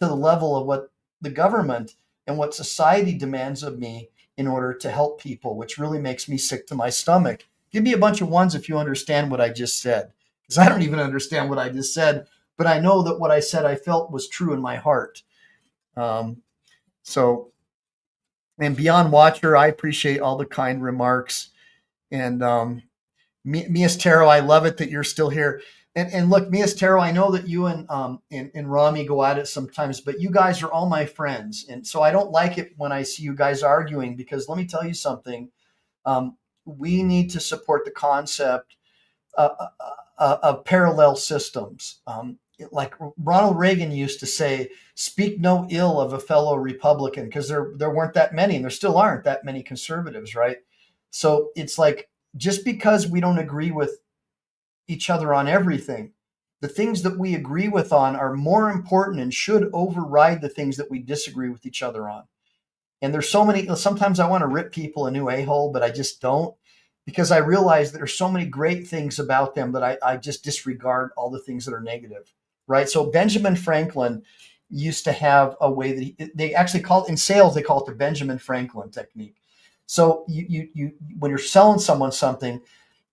to the level of what the government and what society demands of me in order to help people, which really makes me sick to my stomach. Give me a bunch of ones if you understand what I just said, because I don't even understand what I just said, but I know that what I said I felt was true in my heart. And Beyond Watcher, I appreciate all the kind remarks. And Mias Taro, I love it that you're still here. And look, Mias Taro, I know that you and Rami go at it sometimes, but you guys are all my friends. And so I don't like it when I see you guys arguing, because let me tell you something. We need to support the concept of parallel systems. Like Ronald Reagan used to say, speak no ill of a fellow Republican, because there weren't that many, and there still aren't that many conservatives, right? So it's like, just because we don't agree with each other on everything, the things that we agree with on are more important and should override the things that we disagree with each other on. And there's so many, sometimes I want to rip people a new a-hole, but I just don't, because I realize that there's so many great things about them, but I just disregard all the things that are negative, right? So Benjamin Franklin used to have a way that they actually call it, in sales, they call it the Benjamin Franklin technique. So you when you're selling someone something,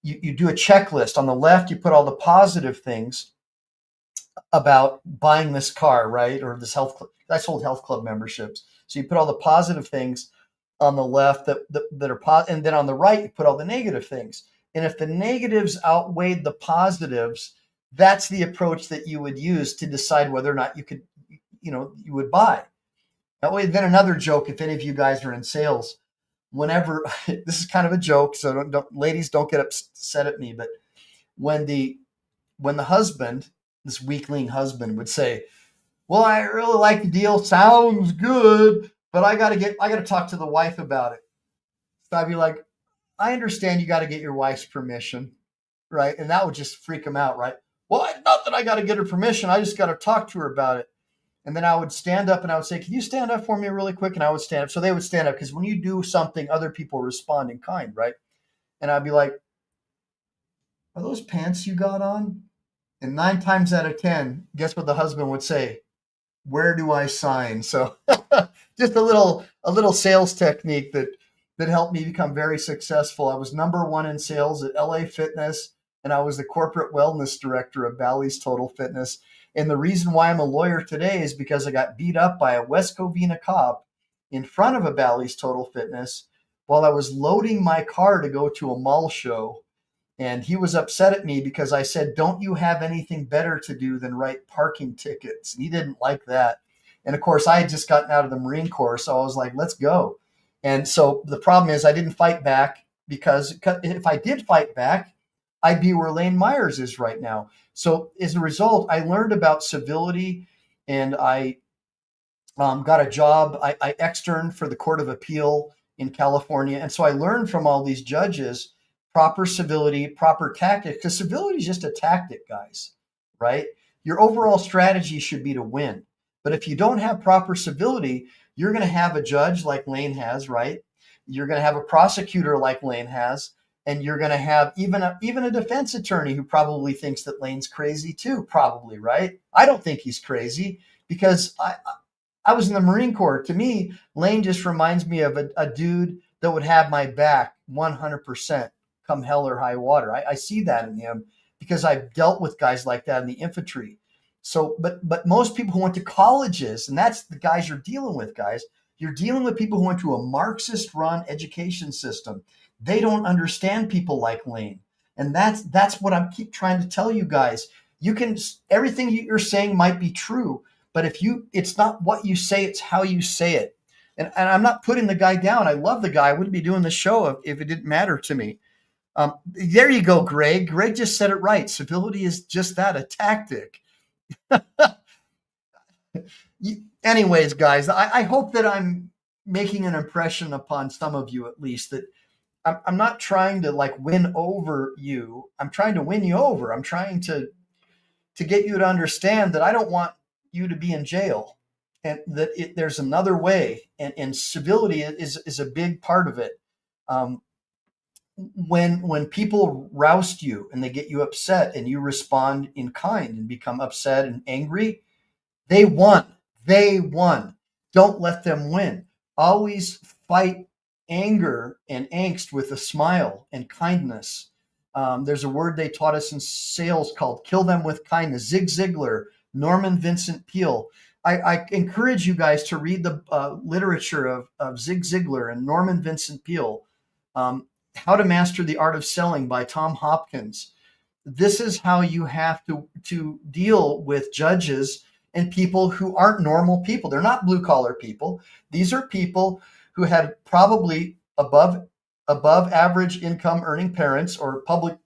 you do a checklist. On the left, you put all the positive things about buying this car, right? Or this health club. I sold health club memberships. So you put all the positive things on the left that are positive, and then on the right, you put all the negative things. And if the negatives outweighed the positives, that's the approach that you would use to decide whether or not you would buy. That way, then another joke, if any of you guys are in sales, whenever, this is kind of a joke, so ladies, don't get upset at me, but when the husband, this weakling husband, would say, well, I really like the deal, sounds good, but I got to talk to the wife about it. So I'd be like, I understand you got to get your wife's permission, right? And that would just freak him out, right? Well, not that I got to get her permission, I just got to talk to her about it. And then I would stand up and I would say, can you stand up for me really quick? And I would stand up. So they would stand up, because when you do something, other people respond in kind, right? And I'd be like, are those pants you got on? And 9 times out of 10, guess what the husband would say? Where do I sign? So just a little sales technique that helped me become very successful. I was #1 in sales at LA Fitness, and I was the corporate wellness director of Bally's Total Fitness. And the reason why I'm a lawyer today is because I got beat up by a West Covina cop in front of a Bally's Total Fitness while I was loading my car to go to a mall show. And he was upset at me because I said, don't you have anything better to do than write parking tickets? And he didn't like that. And of course, I had just gotten out of the Marine Corps, so I was like, let's go. And so the problem is I didn't fight back, because if I did fight back, I'd be where Lane Myers is right now. So as a result, I learned about civility, and I got a job. I externed for the Court of Appeal in California. And so I learned from all these judges proper civility, proper tactics, because civility is just a tactic, guys, right? Your overall strategy should be to win. But if you don't have proper civility, you're going to have a judge like Lane has, right? You're going to have a prosecutor like Lane has, And you're going to have even a defense attorney who probably thinks that Lane's crazy too, probably, right? I don't think he's crazy because I was in the Marine Corps. To me, Lane just reminds me of a dude that would have my back 100% come hell or high water. I see that in him because I've dealt with guys like that in the infantry. So, but most people who went to colleges, and that's the guys you're dealing with, guys. You're dealing with people who went to a Marxist-run education system. They don't understand people like Lane, and that's what I keep trying to tell you guys. You can everything you're saying might be true, but it's not what you say, it's how you say it. And I'm not putting the guy down. I love the guy. I wouldn't be doing the show if it didn't matter to me. There you go, Greg. Greg just said it right. Civility is just that, a tactic. Anyways, guys, I hope that I'm making an impression upon some of you, at least, that I'm not trying to like win over you. I'm trying to win you over. I'm trying to get you to understand that I don't want you to be in jail, and that there's another way, and civility is a big part of it. When people roust you and they get you upset and you respond in kind and become upset and angry, they won. They won. Don't let them win. Always fight anger and angst with a smile and kindness. There's a word they taught us in sales called kill them with kindness. Zig Ziglar, Norman Vincent Peale. I encourage you guys to read the literature of Zig Ziglar and Norman Vincent Peale. How to Master the Art of Selling by Tom Hopkins. This is how you have to deal with judges and people who aren't normal people. They're not blue collar people. These are people who had probably above average income earning parents or public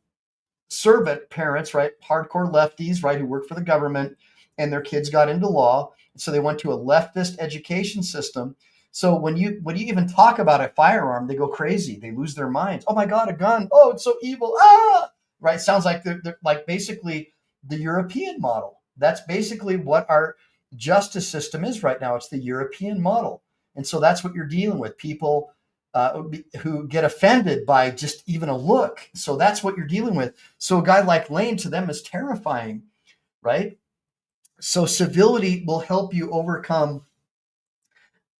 servant parents, right? Hardcore lefties, right? Who work for the government, and their kids got into law. So they went to a leftist education system. So when you even talk about a firearm, they go crazy. They lose their minds. Oh my God, a gun. Oh, it's so evil. Ah, right. Sounds like they're like basically the European model. That's basically what our justice system is right now. It's the European model. And so that's what you're dealing with. People who get offended by just even a look. So that's what you're dealing with. So a guy like Lane, to them, is terrifying, right? So civility will help you overcome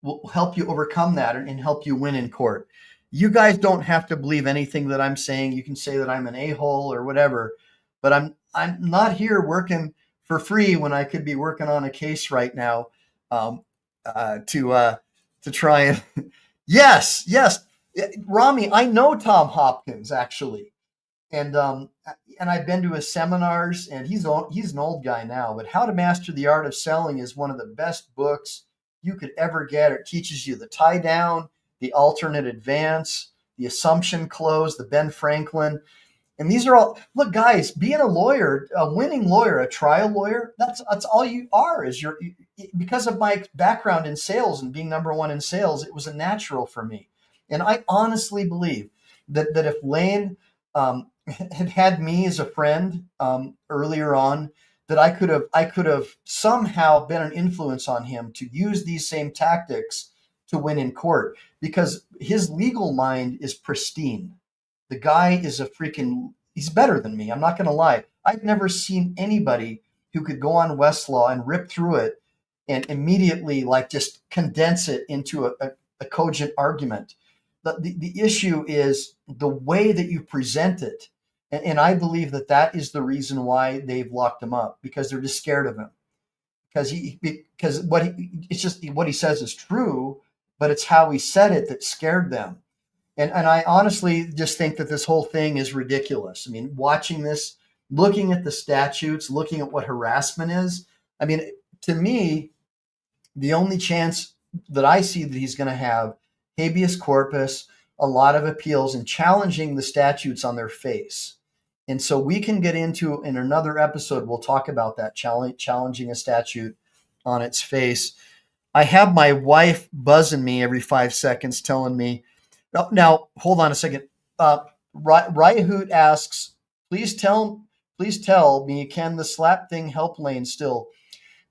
that and help you win in court. You guys don't have to believe anything that I'm saying. You can say that I'm an a-hole or whatever, but I'm not here working for free when I could be working on a case right now to try and yes, Rami, I know Tom Hopkins actually, and I've been to his seminars, and he's an old guy now, but How to Master the Art of Selling is one of the best books you could ever get. It teaches you the tie down, the alternate advance, the assumption close, the Ben Franklin. And these are all, look, guys, being a lawyer, a winning lawyer, a trial lawyer, that's all you are. Because of my background in sales and being number one in sales, it was a natural for me. And I honestly believe that if Lane had me as a friend earlier on, that I could have somehow been an influence on him to use these same tactics to win in court, because his legal mind is pristine. The guy is he's better than me. I'm not going to lie. I've never seen anybody who could go on Westlaw and rip through it and immediately like just condense it into a cogent argument. The issue is the way that you present it. And I believe that is the reason why they've locked him up, because they're just scared of him. Because what he says is true, but it's how he said it that scared them. And I honestly just think that this whole thing is ridiculous. I mean, watching this, looking at the statutes, looking at what harassment is. I mean, to me, the only chance that I see that he's going to have habeas corpus, a lot of appeals, and challenging the statutes on their face. And so we can get into, in another episode, we'll talk about that, challenging a statute on its face. I have my wife buzzing me every 5 seconds telling me, now, hold on a second. Ryahoot asks, please tell me, can the slap thing help Lane still?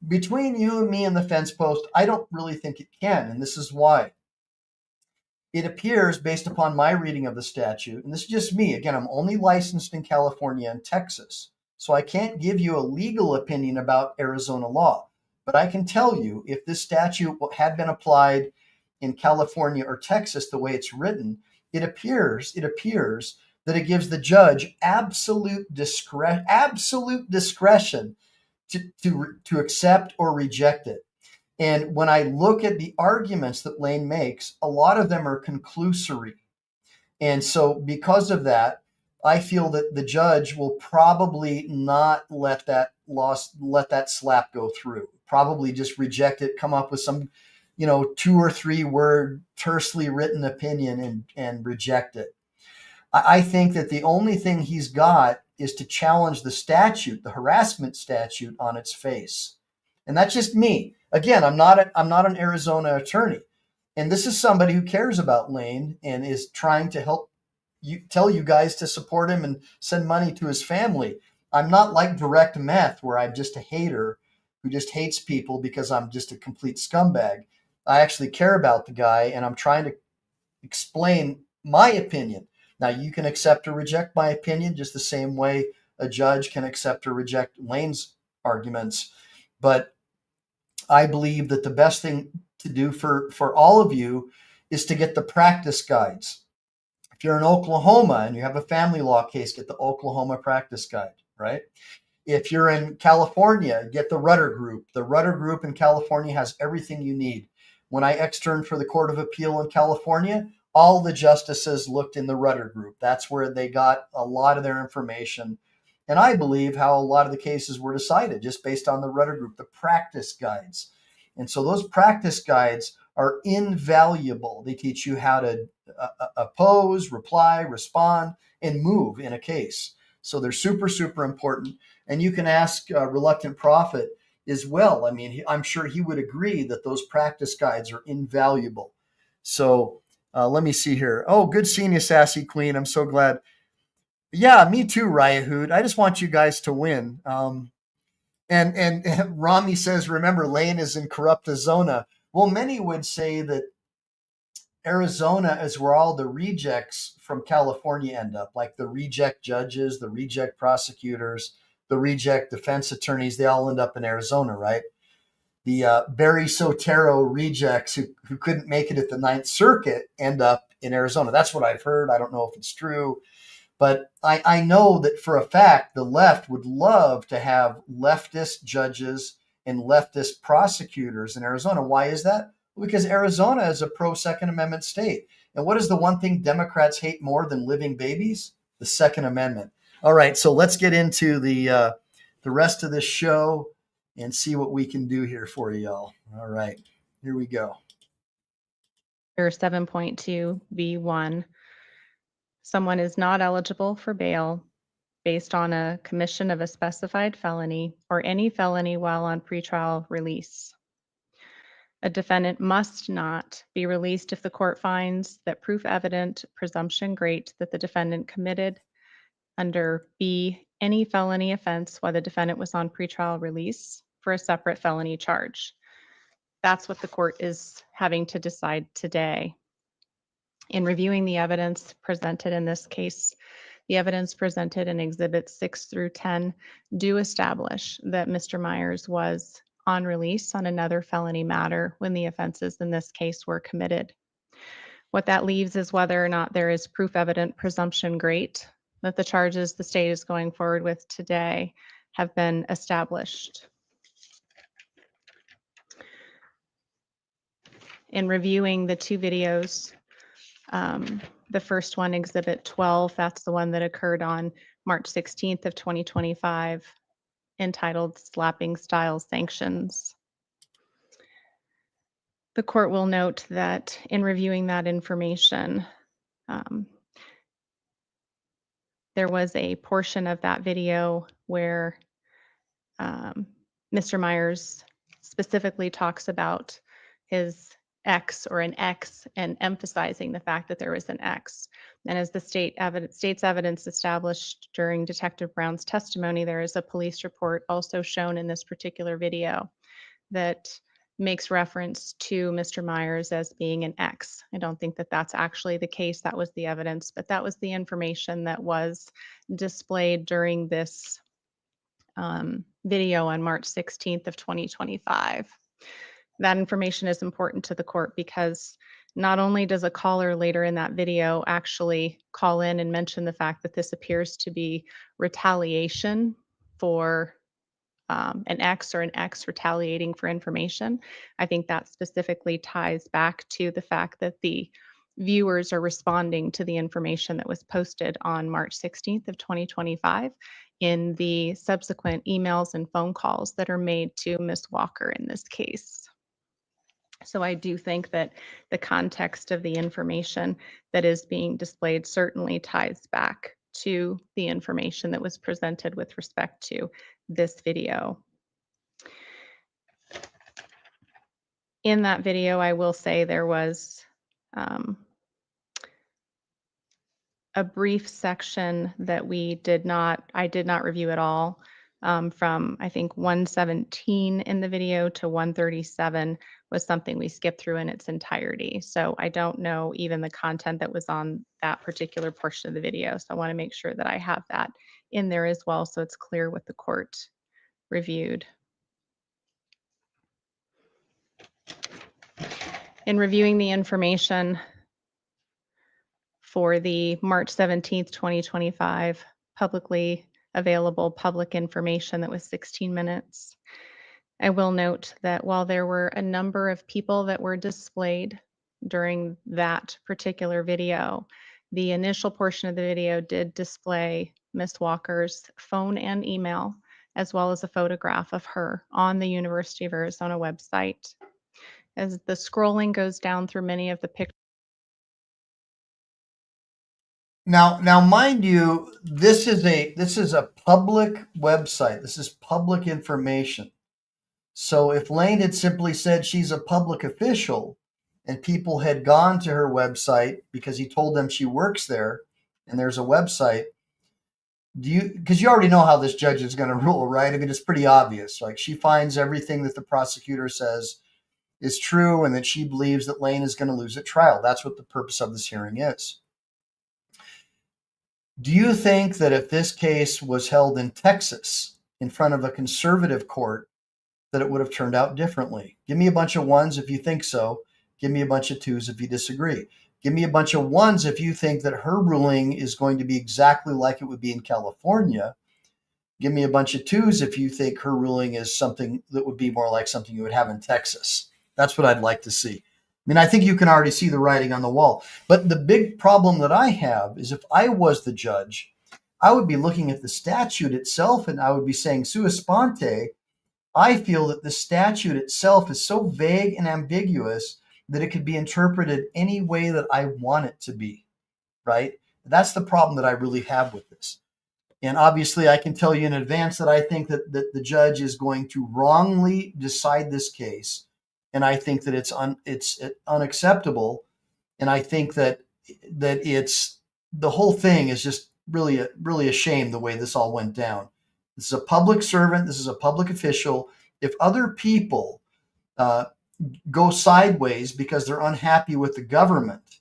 Between you and me and the fence post, I don't really think it can, and this is why. it appears, based upon my reading of the statute, and this is just me, again, I'm only licensed in California and Texas, so I can't give you a legal opinion about Arizona law. But I can tell you, if this statute had been applied in California or Texas the way it's written, it appears that it gives the judge absolute discretion to accept or reject it. And when I look at the arguments that Lane makes, a lot of them are conclusory. And so because of that, I feel that the judge will probably not let that slap go through. Probably just reject it, come up with some, 2 or 3 word tersely written opinion and reject it. I think that the only thing he's got is to challenge the statute, the harassment statute, on its face. And that's just me. Again, I'm not an Arizona attorney. And this is somebody who cares about Lane and is trying to help tell you guys to support him and send money to his family. I'm not like Direct Meth, where I'm just a hater who just hates people because I'm just a complete scumbag. I actually care about the guy, and I'm trying to explain my opinion. Now, you can accept or reject my opinion just the same way a judge can accept or reject Lane's arguments. But I believe that the best thing to do for all of you is to get the practice guides. If you're in Oklahoma and you have a family law case, get the Oklahoma practice guide, right? If you're in California, get the Rudder Group. The Rudder Group in California has everything you need. When I externed for the Court of Appeal in California, all the justices looked in the Rudder Group. That's where they got a lot of their information. And I believe how a lot of the cases were decided just based on the Rudder Group, the practice guides. And so those practice guides are invaluable. They teach you how to oppose, reply, respond, and move in a case. So they're super, super important. And you can ask Reluctant Prophet as well. I mean, I'm sure he would agree that those practice guides are invaluable. So let me see here. Oh, good seeing you, Sassy Queen. I'm so glad. Yeah, me too, Ryahood. I just want you guys to win. And Rami says, remember, Lane is in corrupt Arizona. Well, many would say that Arizona is where all the rejects from California end up, like the reject judges, the reject prosecutors, the reject defense attorneys. They all end up in Arizona, right? The Barry Sotero rejects who couldn't make it at the Ninth Circuit end up in Arizona. That's what I've heard. I don't know if it's true. But I know that for a fact the left would love to have leftist judges and leftist prosecutors in Arizona. Why is that? Because Arizona is a pro-Second Amendment state. And what is the one thing Democrats hate more than living babies? The Second Amendment. All right, so let's get into the rest of this show and see what we can do here for you all. All right, here we go.
7.2 B1. Someone is not eligible for bail based on a commission of a specified felony or any felony while on pretrial release. A defendant must not be released if the court finds that proof evident, presumption great that the defendant committed under B, any felony offense while the defendant was on pretrial release for a separate felony charge. That's what the court is having to decide today. In reviewing the evidence presented in this case, the evidence presented in Exhibits 6 through 10 do establish that Mr. Myers was on release on another felony matter when the offenses in this case were committed. What that leaves is whether or not there is proof evident presumption great that the charges the state is going forward with today have been established. In reviewing the 2 videos, the first one, Exhibit 12, that's the one that occurred on March 16th of 2025, entitled Slapping Style Sanctions. The court will note that in reviewing that information, there was a portion of that video where Mr. Myers specifically talks about his X or an X and emphasizing the fact that there was an X. And as the state's evidence established during Detective Brown's testimony, there is a police report also shown in this particular video that makes reference to Mr. Myers as being an ex. I don't think that that's actually the case. That was the evidence, but that was the information that was displayed during this video on March 16th of 2025. That information is important to the court because not only does a caller later in that video actually call in and mention the fact that this appears to be retaliation for an ex or an ex retaliating for information. I think that specifically ties back to the fact that the viewers are responding to the information that was posted on March 16th of 2025 in the subsequent emails and phone calls that are made to Ms. Walker in this case. So I do think that the context of the information that is being displayed certainly ties back to the information that was presented with respect to this video. In that video, I will say there was a brief section that I did not review at all, from I think 117 in the video to 137 was something we skipped through in its entirety. So I don't know even the content that was on that particular portion of the video. So I want to make sure that I have that in there as well, so it's clear what the court reviewed. In reviewing the information for the March 17th, 2025 publicly available public information that was 16 minutes, I will note that while there were a number of people that were displayed during that particular video, the initial portion of the video did display Ms. Walker's phone and email, as well as a photograph of her on the University of Arizona website. As the scrolling goes down through many of the pictures.
Now, mind you, this is a public website. This is public information. So if Lane had simply said she's a public official and people had gone to her website because he told them she works there and there's a website, because you already know how this judge is going to rule, right? I mean, it's pretty obvious. Like, she finds everything that the prosecutor says is true and that she believes that Lane is going to lose at trial. That's what the purpose of this hearing is. Do you think that if this case was held in Texas in front of a conservative court, that it would have turned out differently? Give me a bunch of ones if you think so. Give me a bunch of twos if you disagree. Give me a bunch of ones if you think that her ruling is going to be exactly like it would be in California. Give me a bunch of twos if you think her ruling is something that would be more like something you would have in Texas. That's what I'd like to see. I mean, I think you can already see the writing on the wall. But the big problem that I have is if I was the judge, I would be looking at the statute itself and I would be saying, sua sponte, I feel that the statute itself is so vague and ambiguous that it could be interpreted any way that I want it to be, right? That's the problem that I really have with this. And obviously, I can tell you in advance that I think that the judge is going to wrongly decide this case. And I think that it's unacceptable. And I think that it's, the whole thing is just really a shame the way this all went down. This is a public servant. This is a public official. If other people go sideways because they're unhappy with the government,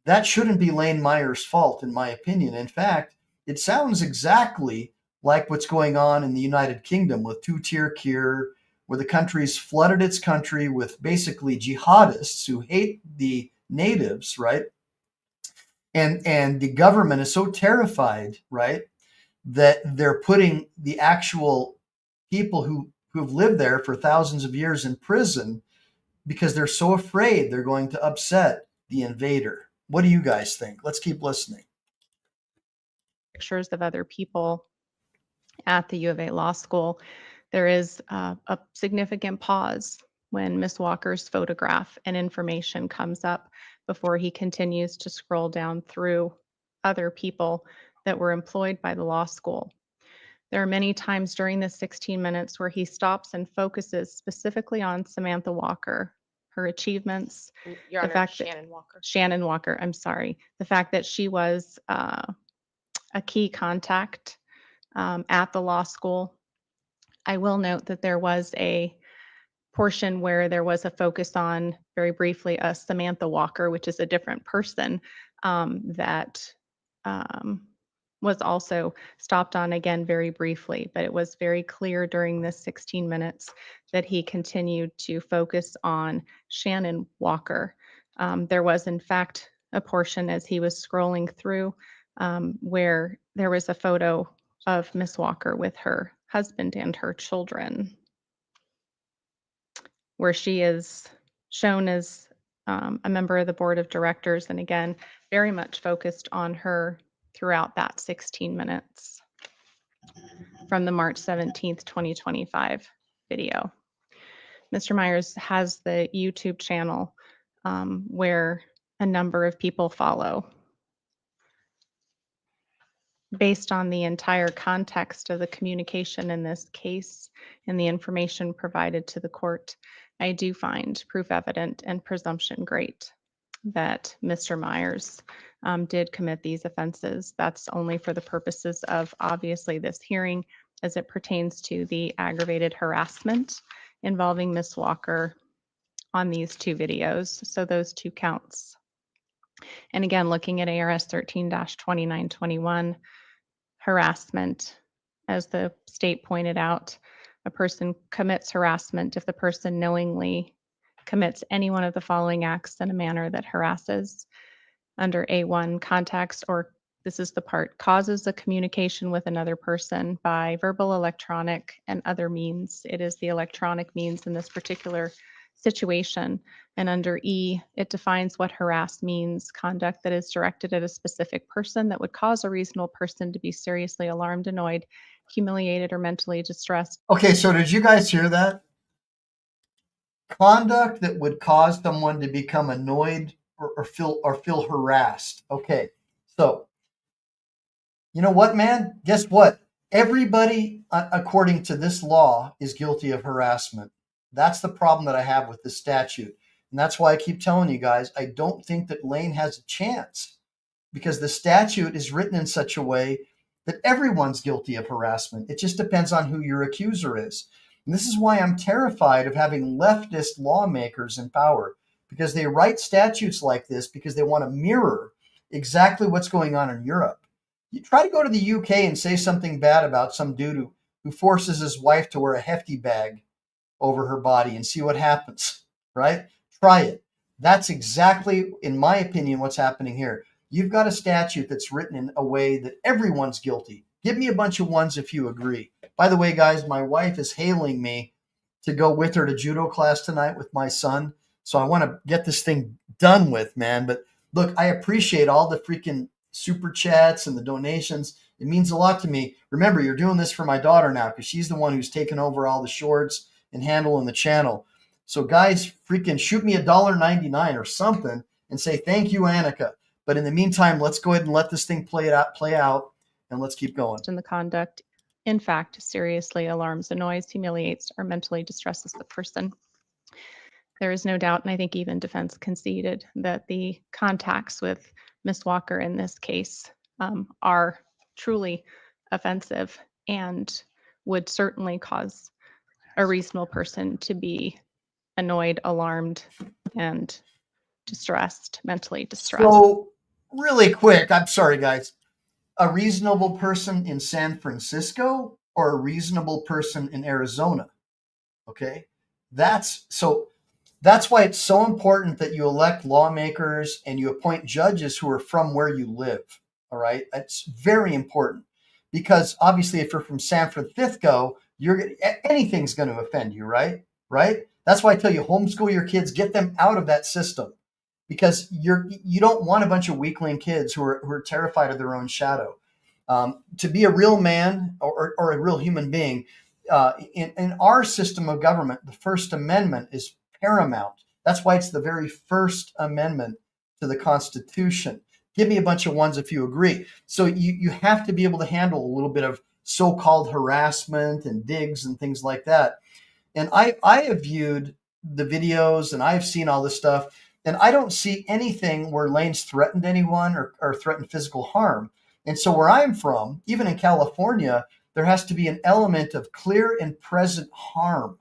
that shouldn't be Lane Myers' fault, in my opinion. In fact, it sounds exactly like what's going on in the United Kingdom with two-tier Kier, where the country's flooded its country with basically jihadists who hate the natives, right? And the government is so terrified, right, that they're putting the actual people who've lived there for thousands of years in prison because they're so afraid they're going to upset the invader. What do you guys think? Let's keep listening.
Pictures of other people at the U of A Law School, there is a significant pause when Ms. Walker's photograph and information comes up before he continues to scroll down through other people that were employed by the law school. There are many times during the 16 minutes where he stops and focuses specifically on Samantha Walker, her achievements.
Your
the
Honor,
fact that Shannon Walker, I'm sorry. The fact that she was a key contact at the law school. I will note that there was a portion where there was a focus on, very briefly, a Samantha Walker, which is a different person, that was also stopped on again very briefly, but it was very clear during this 16 minutes that he continued to focus on Shannon Walker. There was, in fact, a portion as he was scrolling through where there was a photo of Miss Walker with her husband and her children, where she is shown as a member of the board of directors, and again, very much focused on her throughout that 16 minutes from the March 17th, 2025 video. Mr. Myers has the YouTube channel where a number of people follow. Based on the entire context of the communication in this case and the information provided to the court, I do find proof evident and presumption great that Mr. Myers did commit these offenses. That's only for the purposes of obviously this hearing as it pertains to the aggravated harassment involving Ms. Walker on these two videos. So those two counts. And again, looking at ARS 13-2921, harassment, as the state pointed out, a person commits harassment if the person knowingly commits any one of the following acts in a manner that harasses. Under A1, contacts, or this is the part, causes a communication with another person by verbal, electronic, and other means. It is the electronic means in this particular situation. And under E, it defines what harass means: conduct that is directed at a specific person that would cause a reasonable person to be seriously alarmed, annoyed, humiliated, or mentally distressed.
Okay, so did you guys hear that? Conduct that would cause someone to become annoyed or feel harassed. Okay, so you know what, man? Guess what? Everybody, according to this law, is guilty of harassment. That's the problem that I have with this statute. And that's why I keep telling you guys, I don't think that Lane has a chance, because the statute is written in such a way that everyone's guilty of harassment. It just depends on who your accuser is. And this is why I'm terrified of having leftist lawmakers in power, because they write statutes like this because they want to mirror exactly what's going on in Europe. You try to go to the UK and say something bad about some dude who forces his wife to wear a hefty bag over her body and see what happens, right? Try it. That's exactly, in my opinion, what's happening here. You've got a statute that's written in a way that everyone's guilty. Give me a bunch of ones if you agree. By the way, guys, my wife is hailing me to go with her to judo class tonight with my son. So I want to get this thing done with, man. But look, I appreciate all the freaking super chats and the donations. It means a lot to me. Remember, you're doing this for my daughter now because she's the one who's taken over all the shorts and handling the channel. So guys, freaking shoot me $1.99 or something and say thank you, Annika. But in the meantime, let's go ahead and let this thing play out, and let's keep going.
And the conduct, in fact, seriously alarms, annoys, humiliates, or mentally distresses the person. There is no doubt, and I think even defense conceded, that the contacts with Ms. Walker in this case are truly offensive and would certainly cause a reasonable person to be annoyed, alarmed, and distressed, mentally distressed.
So really quick, I'm sorry, guys. A reasonable person in San Francisco or a reasonable person in Arizona? Okay, that's why it's so important that you elect lawmakers and you appoint judges who are from where you live. All right, it's very important, because obviously if you're from San Francisco, anything's going to offend you, right? That's why I tell you, homeschool your kids, get them out of that system, because you don't want a bunch of weakling kids who are terrified of their own shadow. To be a real man or a real human being, in our system of government, the First Amendment is paramount. That's why it's the very first amendment to the Constitution. Give me a bunch of ones if you agree. So you have to be able to handle a little bit of so-called harassment and digs and things like that. And I have viewed the videos and I've seen all this stuff, and I don't see anything where Lane's threatened anyone or threatened physical harm. And so where I'm from, even in California, there has to be an element of clear and present harm.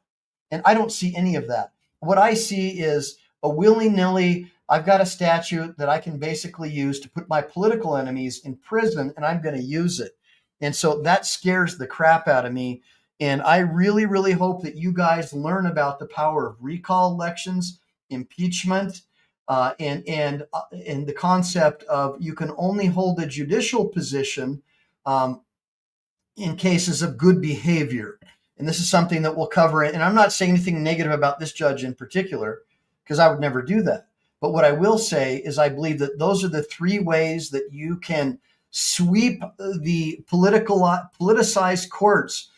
And I don't see any of that. What I see is a willy-nilly, I've got a statute that I can basically use to put my political enemies in prison, and I'm going to use it. And so that scares the crap out of me. And I really, really hope that you guys learn about the power of recall elections, impeachment, and the concept of you can only hold a judicial position in cases of good behavior. And this is something that we'll cover. And I'm not saying anything negative about this judge in particular, because I would never do that. But what I will say is I believe that those are the three ways that you can sweep the politicized courts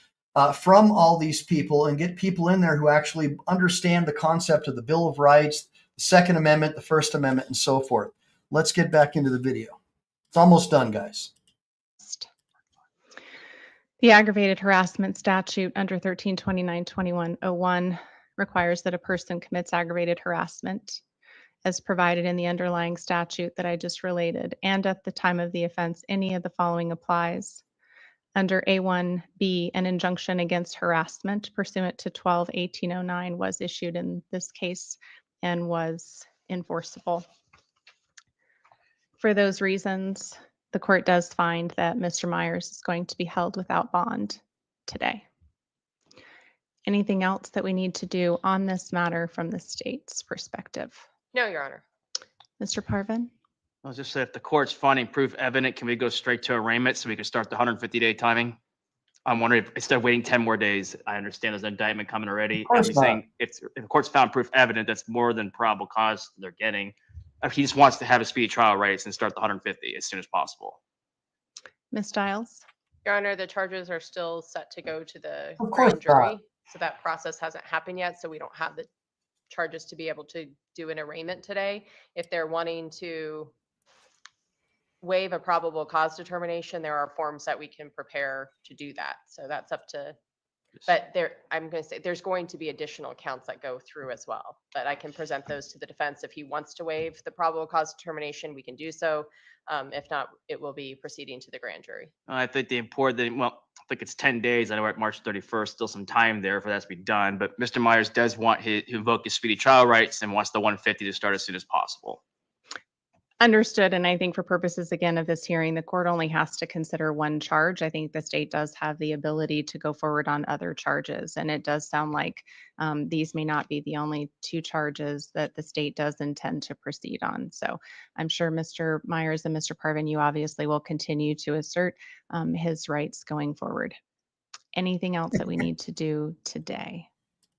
from all these people and get people in there who actually understand the concept of the Bill of Rights, the Second Amendment, the First Amendment, and so forth. Let's get back into the video. It's almost done, guys.
The aggravated harassment statute under 1329-2101 requires that a person commits aggravated harassment as provided in the underlying statute that I just related, and at the time of the offense, any of the following applies. Under A1B, an injunction against harassment pursuant to 12-1809 was issued in this case and was enforceable. For those reasons, the court does find that Mr. Myers is going to be held without bond today. Anything else that we need to do on this matter from the state's perspective?
No, Your Honor.
Mr. Parvin?
I'll just say if the court's finding proof evident, can we go straight to arraignment so we can start the 150-day timing? I'm wondering if instead of waiting 10 more days, I understand there's an indictment coming already.
Of course
I'm
not.
saying if the court's found proof evident, that's more than probable cause they're getting. If he just wants to have a speedy trial rights and start the 150 as soon as possible.
Ms. Stiles?
Your Honor, the charges are still set to go to the
Of course
grand jury.
not.
So that process hasn't happened yet. So we don't have the charges to be able to do an arraignment today. If they're wanting to waive a probable cause determination, there are forms that we can prepare to do that. So that's up to, but I'm going to say there's going to be additional counts that go through as well. But I can present those to the defense. If he wants to waive the probable cause determination, we can do so. If not, it will be proceeding to the grand jury.
I think the important, well, I think it's 10 days. I know we're at March 31st, still some time there for that to be done. But Mr. Myers does want to invoke his speedy trial rights and wants the 150 to start as soon as possible.
Understood. And I think for purposes, again, of this hearing, the court only has to consider one charge. I think the state does have the ability to go forward on other charges. And it does sound like these may not be the only two charges that the state does intend to proceed on. So I'm sure Mr. Myers and Mr. Parvin, you obviously will continue to assert his rights going forward. Anything else that we need to do today?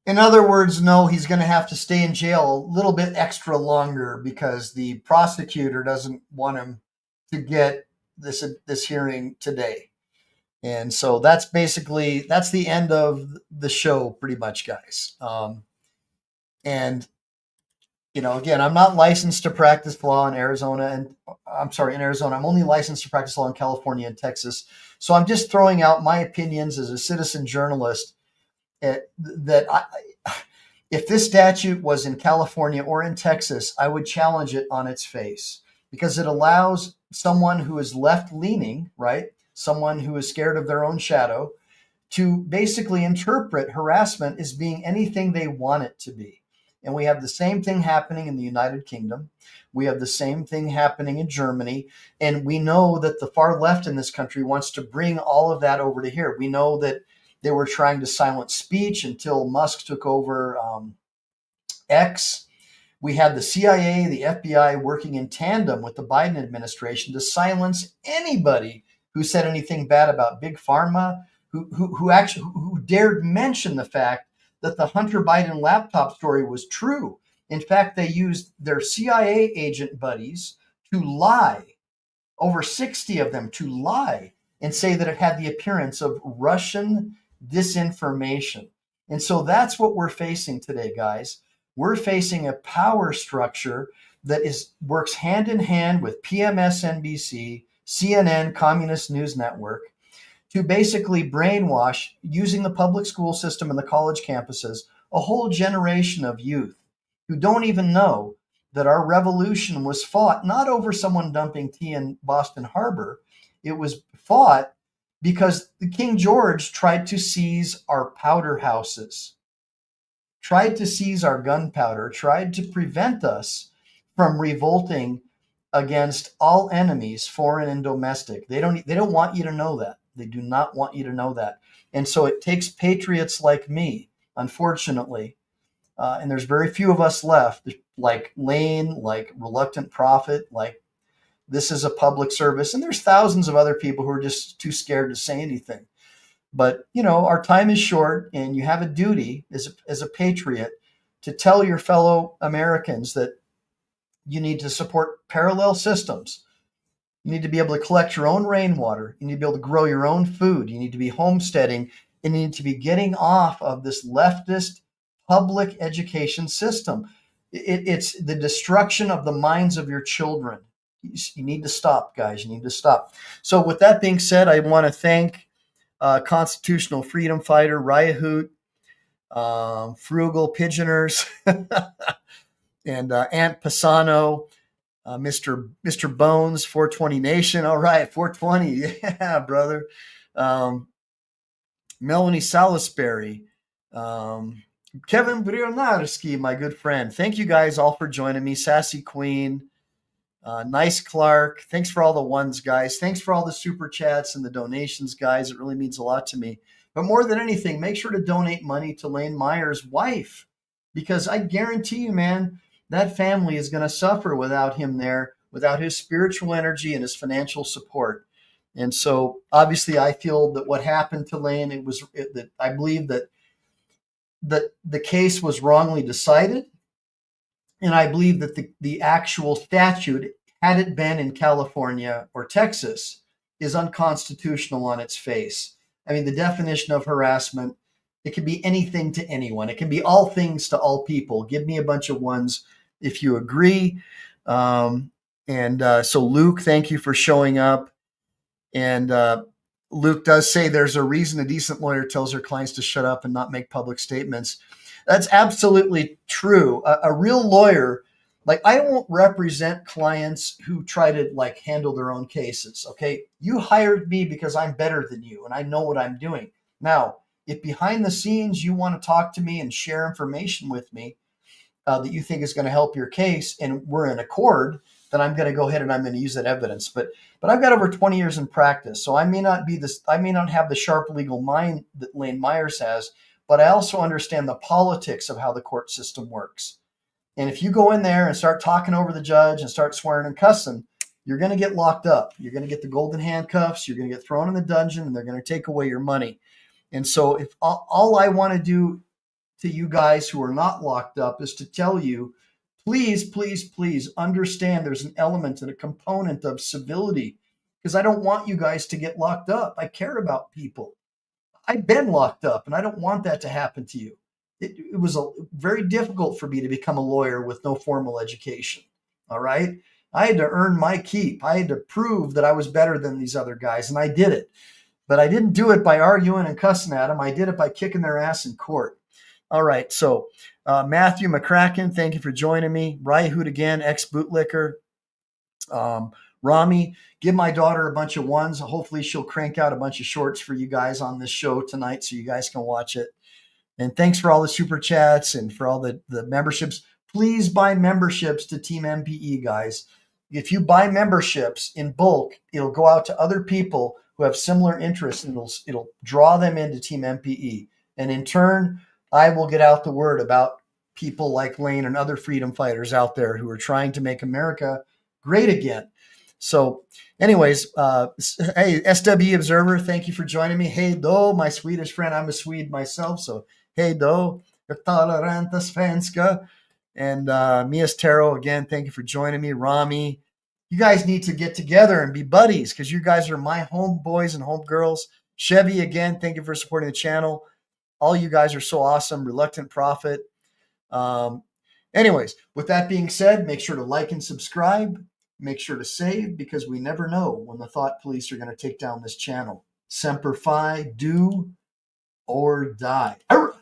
In other words, no, he's going to have to stay in jail a little bit extra longer because the prosecutor doesn't want him to get this hearing today. And so that's the end of the show pretty much, guys. And, you know, again, I'm not licensed to practice law in Arizona I'm only licensed to practice law in California and Texas. So I'm just throwing out my opinions as a citizen journalist. If this statute was in California or in Texas, I would challenge it on its face because it allows someone who is left-leaning, right, someone who is scared of their own shadow, to basically interpret harassment as being anything they want it to be. And we have the same thing happening in the United Kingdom. We have the same thing happening in Germany. And we know that the far left in this country wants to bring all of that over to here. We know that they were trying to silence speech until Musk took over X. We had the CIA, the FBI working in tandem with the Biden administration to silence anybody who said anything bad about Big Pharma, who dared mention the fact that the Hunter Biden laptop story was true. In fact, they used their CIA agent buddies to lie, over 60 of them to lie and say that it had the appearance of Russian disinformation. And so that's what we're facing today, guys. We're facing a power structure that works hand in hand with PMSNBC, CNN, Communist News Network, to basically brainwash, using the public school system and the college campuses, a whole generation of youth who don't even know that our revolution was fought not over someone dumping tea in Boston Harbor. It was fought because the King George tried to seize our powder houses. tried to seize our gunpowder, tried to prevent us from revolting against all enemies, foreign and domestic. They don't want you to know that. They do not want you to know that. And so it takes patriots like me, unfortunately, and there's very few of us left, like Lane, like Reluctant Prophet, like this is a public service, and there's thousands of other people who are just too scared to say anything. But our time is short, and you have a duty as a patriot to tell your fellow Americans that you need to support parallel systems. You need to be able to collect your own rainwater. You need to be able to grow your own food. You need to be homesteading, and you need to be getting off of this leftist public education system. It's the destruction of the minds of your children. You need to stop, guys. You need to stop. So with that being said, I want to thank constitutional freedom fighter Raya Hoot, Frugal Pigeoners, and Aunt Pisano, Mr. Bones, 420 Nation. All right, 420. Yeah, brother. Melanie Salisbury, Kevin Brionarski, my good friend. Thank you guys all for joining me. Sassy Queen, Nice Clark. Thanks for all the ones, guys. Thanks for all the super chats and the donations, guys. It really means a lot to me. But more than anything, make sure to donate money to Lane Meyer's wife, because I guarantee you, man, that family is going to suffer without him there, without his spiritual energy and his financial support. And so obviously I feel that what happened to Lane, that I believe that the case was wrongly decided. And I believe that the actual statute, had it been in California or Texas, is unconstitutional on its face. I mean, the definition of harassment, it can be anything to anyone. It can be all things to all people. Give me a bunch of ones if you agree. So Luke, thank you for showing up. And Luke does say there's a reason a decent lawyer tells their clients to shut up and not make public statements. That's absolutely true. A real lawyer, like, I won't represent clients who try to handle their own cases. Okay. You hired me because I'm better than you and I know what I'm doing. Now, if behind the scenes you want to talk to me and share information with me that you think is going to help your case and we're in accord, then I'm going to go ahead and I'm going to use that evidence. But I've got over 20 years in practice. So I may not have the sharp legal mind that Lane Myers has, but I also understand the politics of how the court system works. And if you go in there and start talking over the judge and start swearing and cussing, you're going to get locked up. You're going to get the golden handcuffs. You're going to get thrown in the dungeon, and they're going to take away your money. And so if all I want to do to you guys who are not locked up is to tell you, please, please, please understand there's an element and a component of civility, because I don't want you guys to get locked up. I care about people. I've been locked up, and I don't want that to happen to you. It was very difficult for me to become a lawyer with no formal education. All right. I had to earn my keep. I had to prove that I was better than these other guys, and I did it. But I didn't do it by arguing and cussing at them. I did it by kicking their ass in court. All right. So Matthew McCracken, thank you for joining me. Rye Hoot again, ex-bootlicker. Rami, give my daughter a bunch of ones. Hopefully she'll crank out a bunch of shorts for you guys on this show tonight so you guys can watch it. And thanks for all the super chats and for all the memberships. Please buy memberships to Team MPE, guys. If you buy memberships in bulk, it'll go out to other people who have similar interests, and it'll draw them into Team MPE. And in turn, I will get out the word about people like Lane and other freedom fighters out there who are trying to make America great again. So anyways, hey, SW Observer, thank you for joining me. Hey då, my Swedish friend. I'm a Swede myself, so hey då, jag talar inte svenska. And Mia's Tarot, again, thank you for joining me. Rami, you guys need to get together and be buddies, because you guys are my homeboys and homegirls. Chevy, again, thank you for supporting the channel. All you guys are so awesome. Reluctant Prophet. Anyways, with that being said, make sure to like and subscribe. Make sure to save, because we never know when the thought police are going to take down this channel. Semper Fi, do or die. Arr!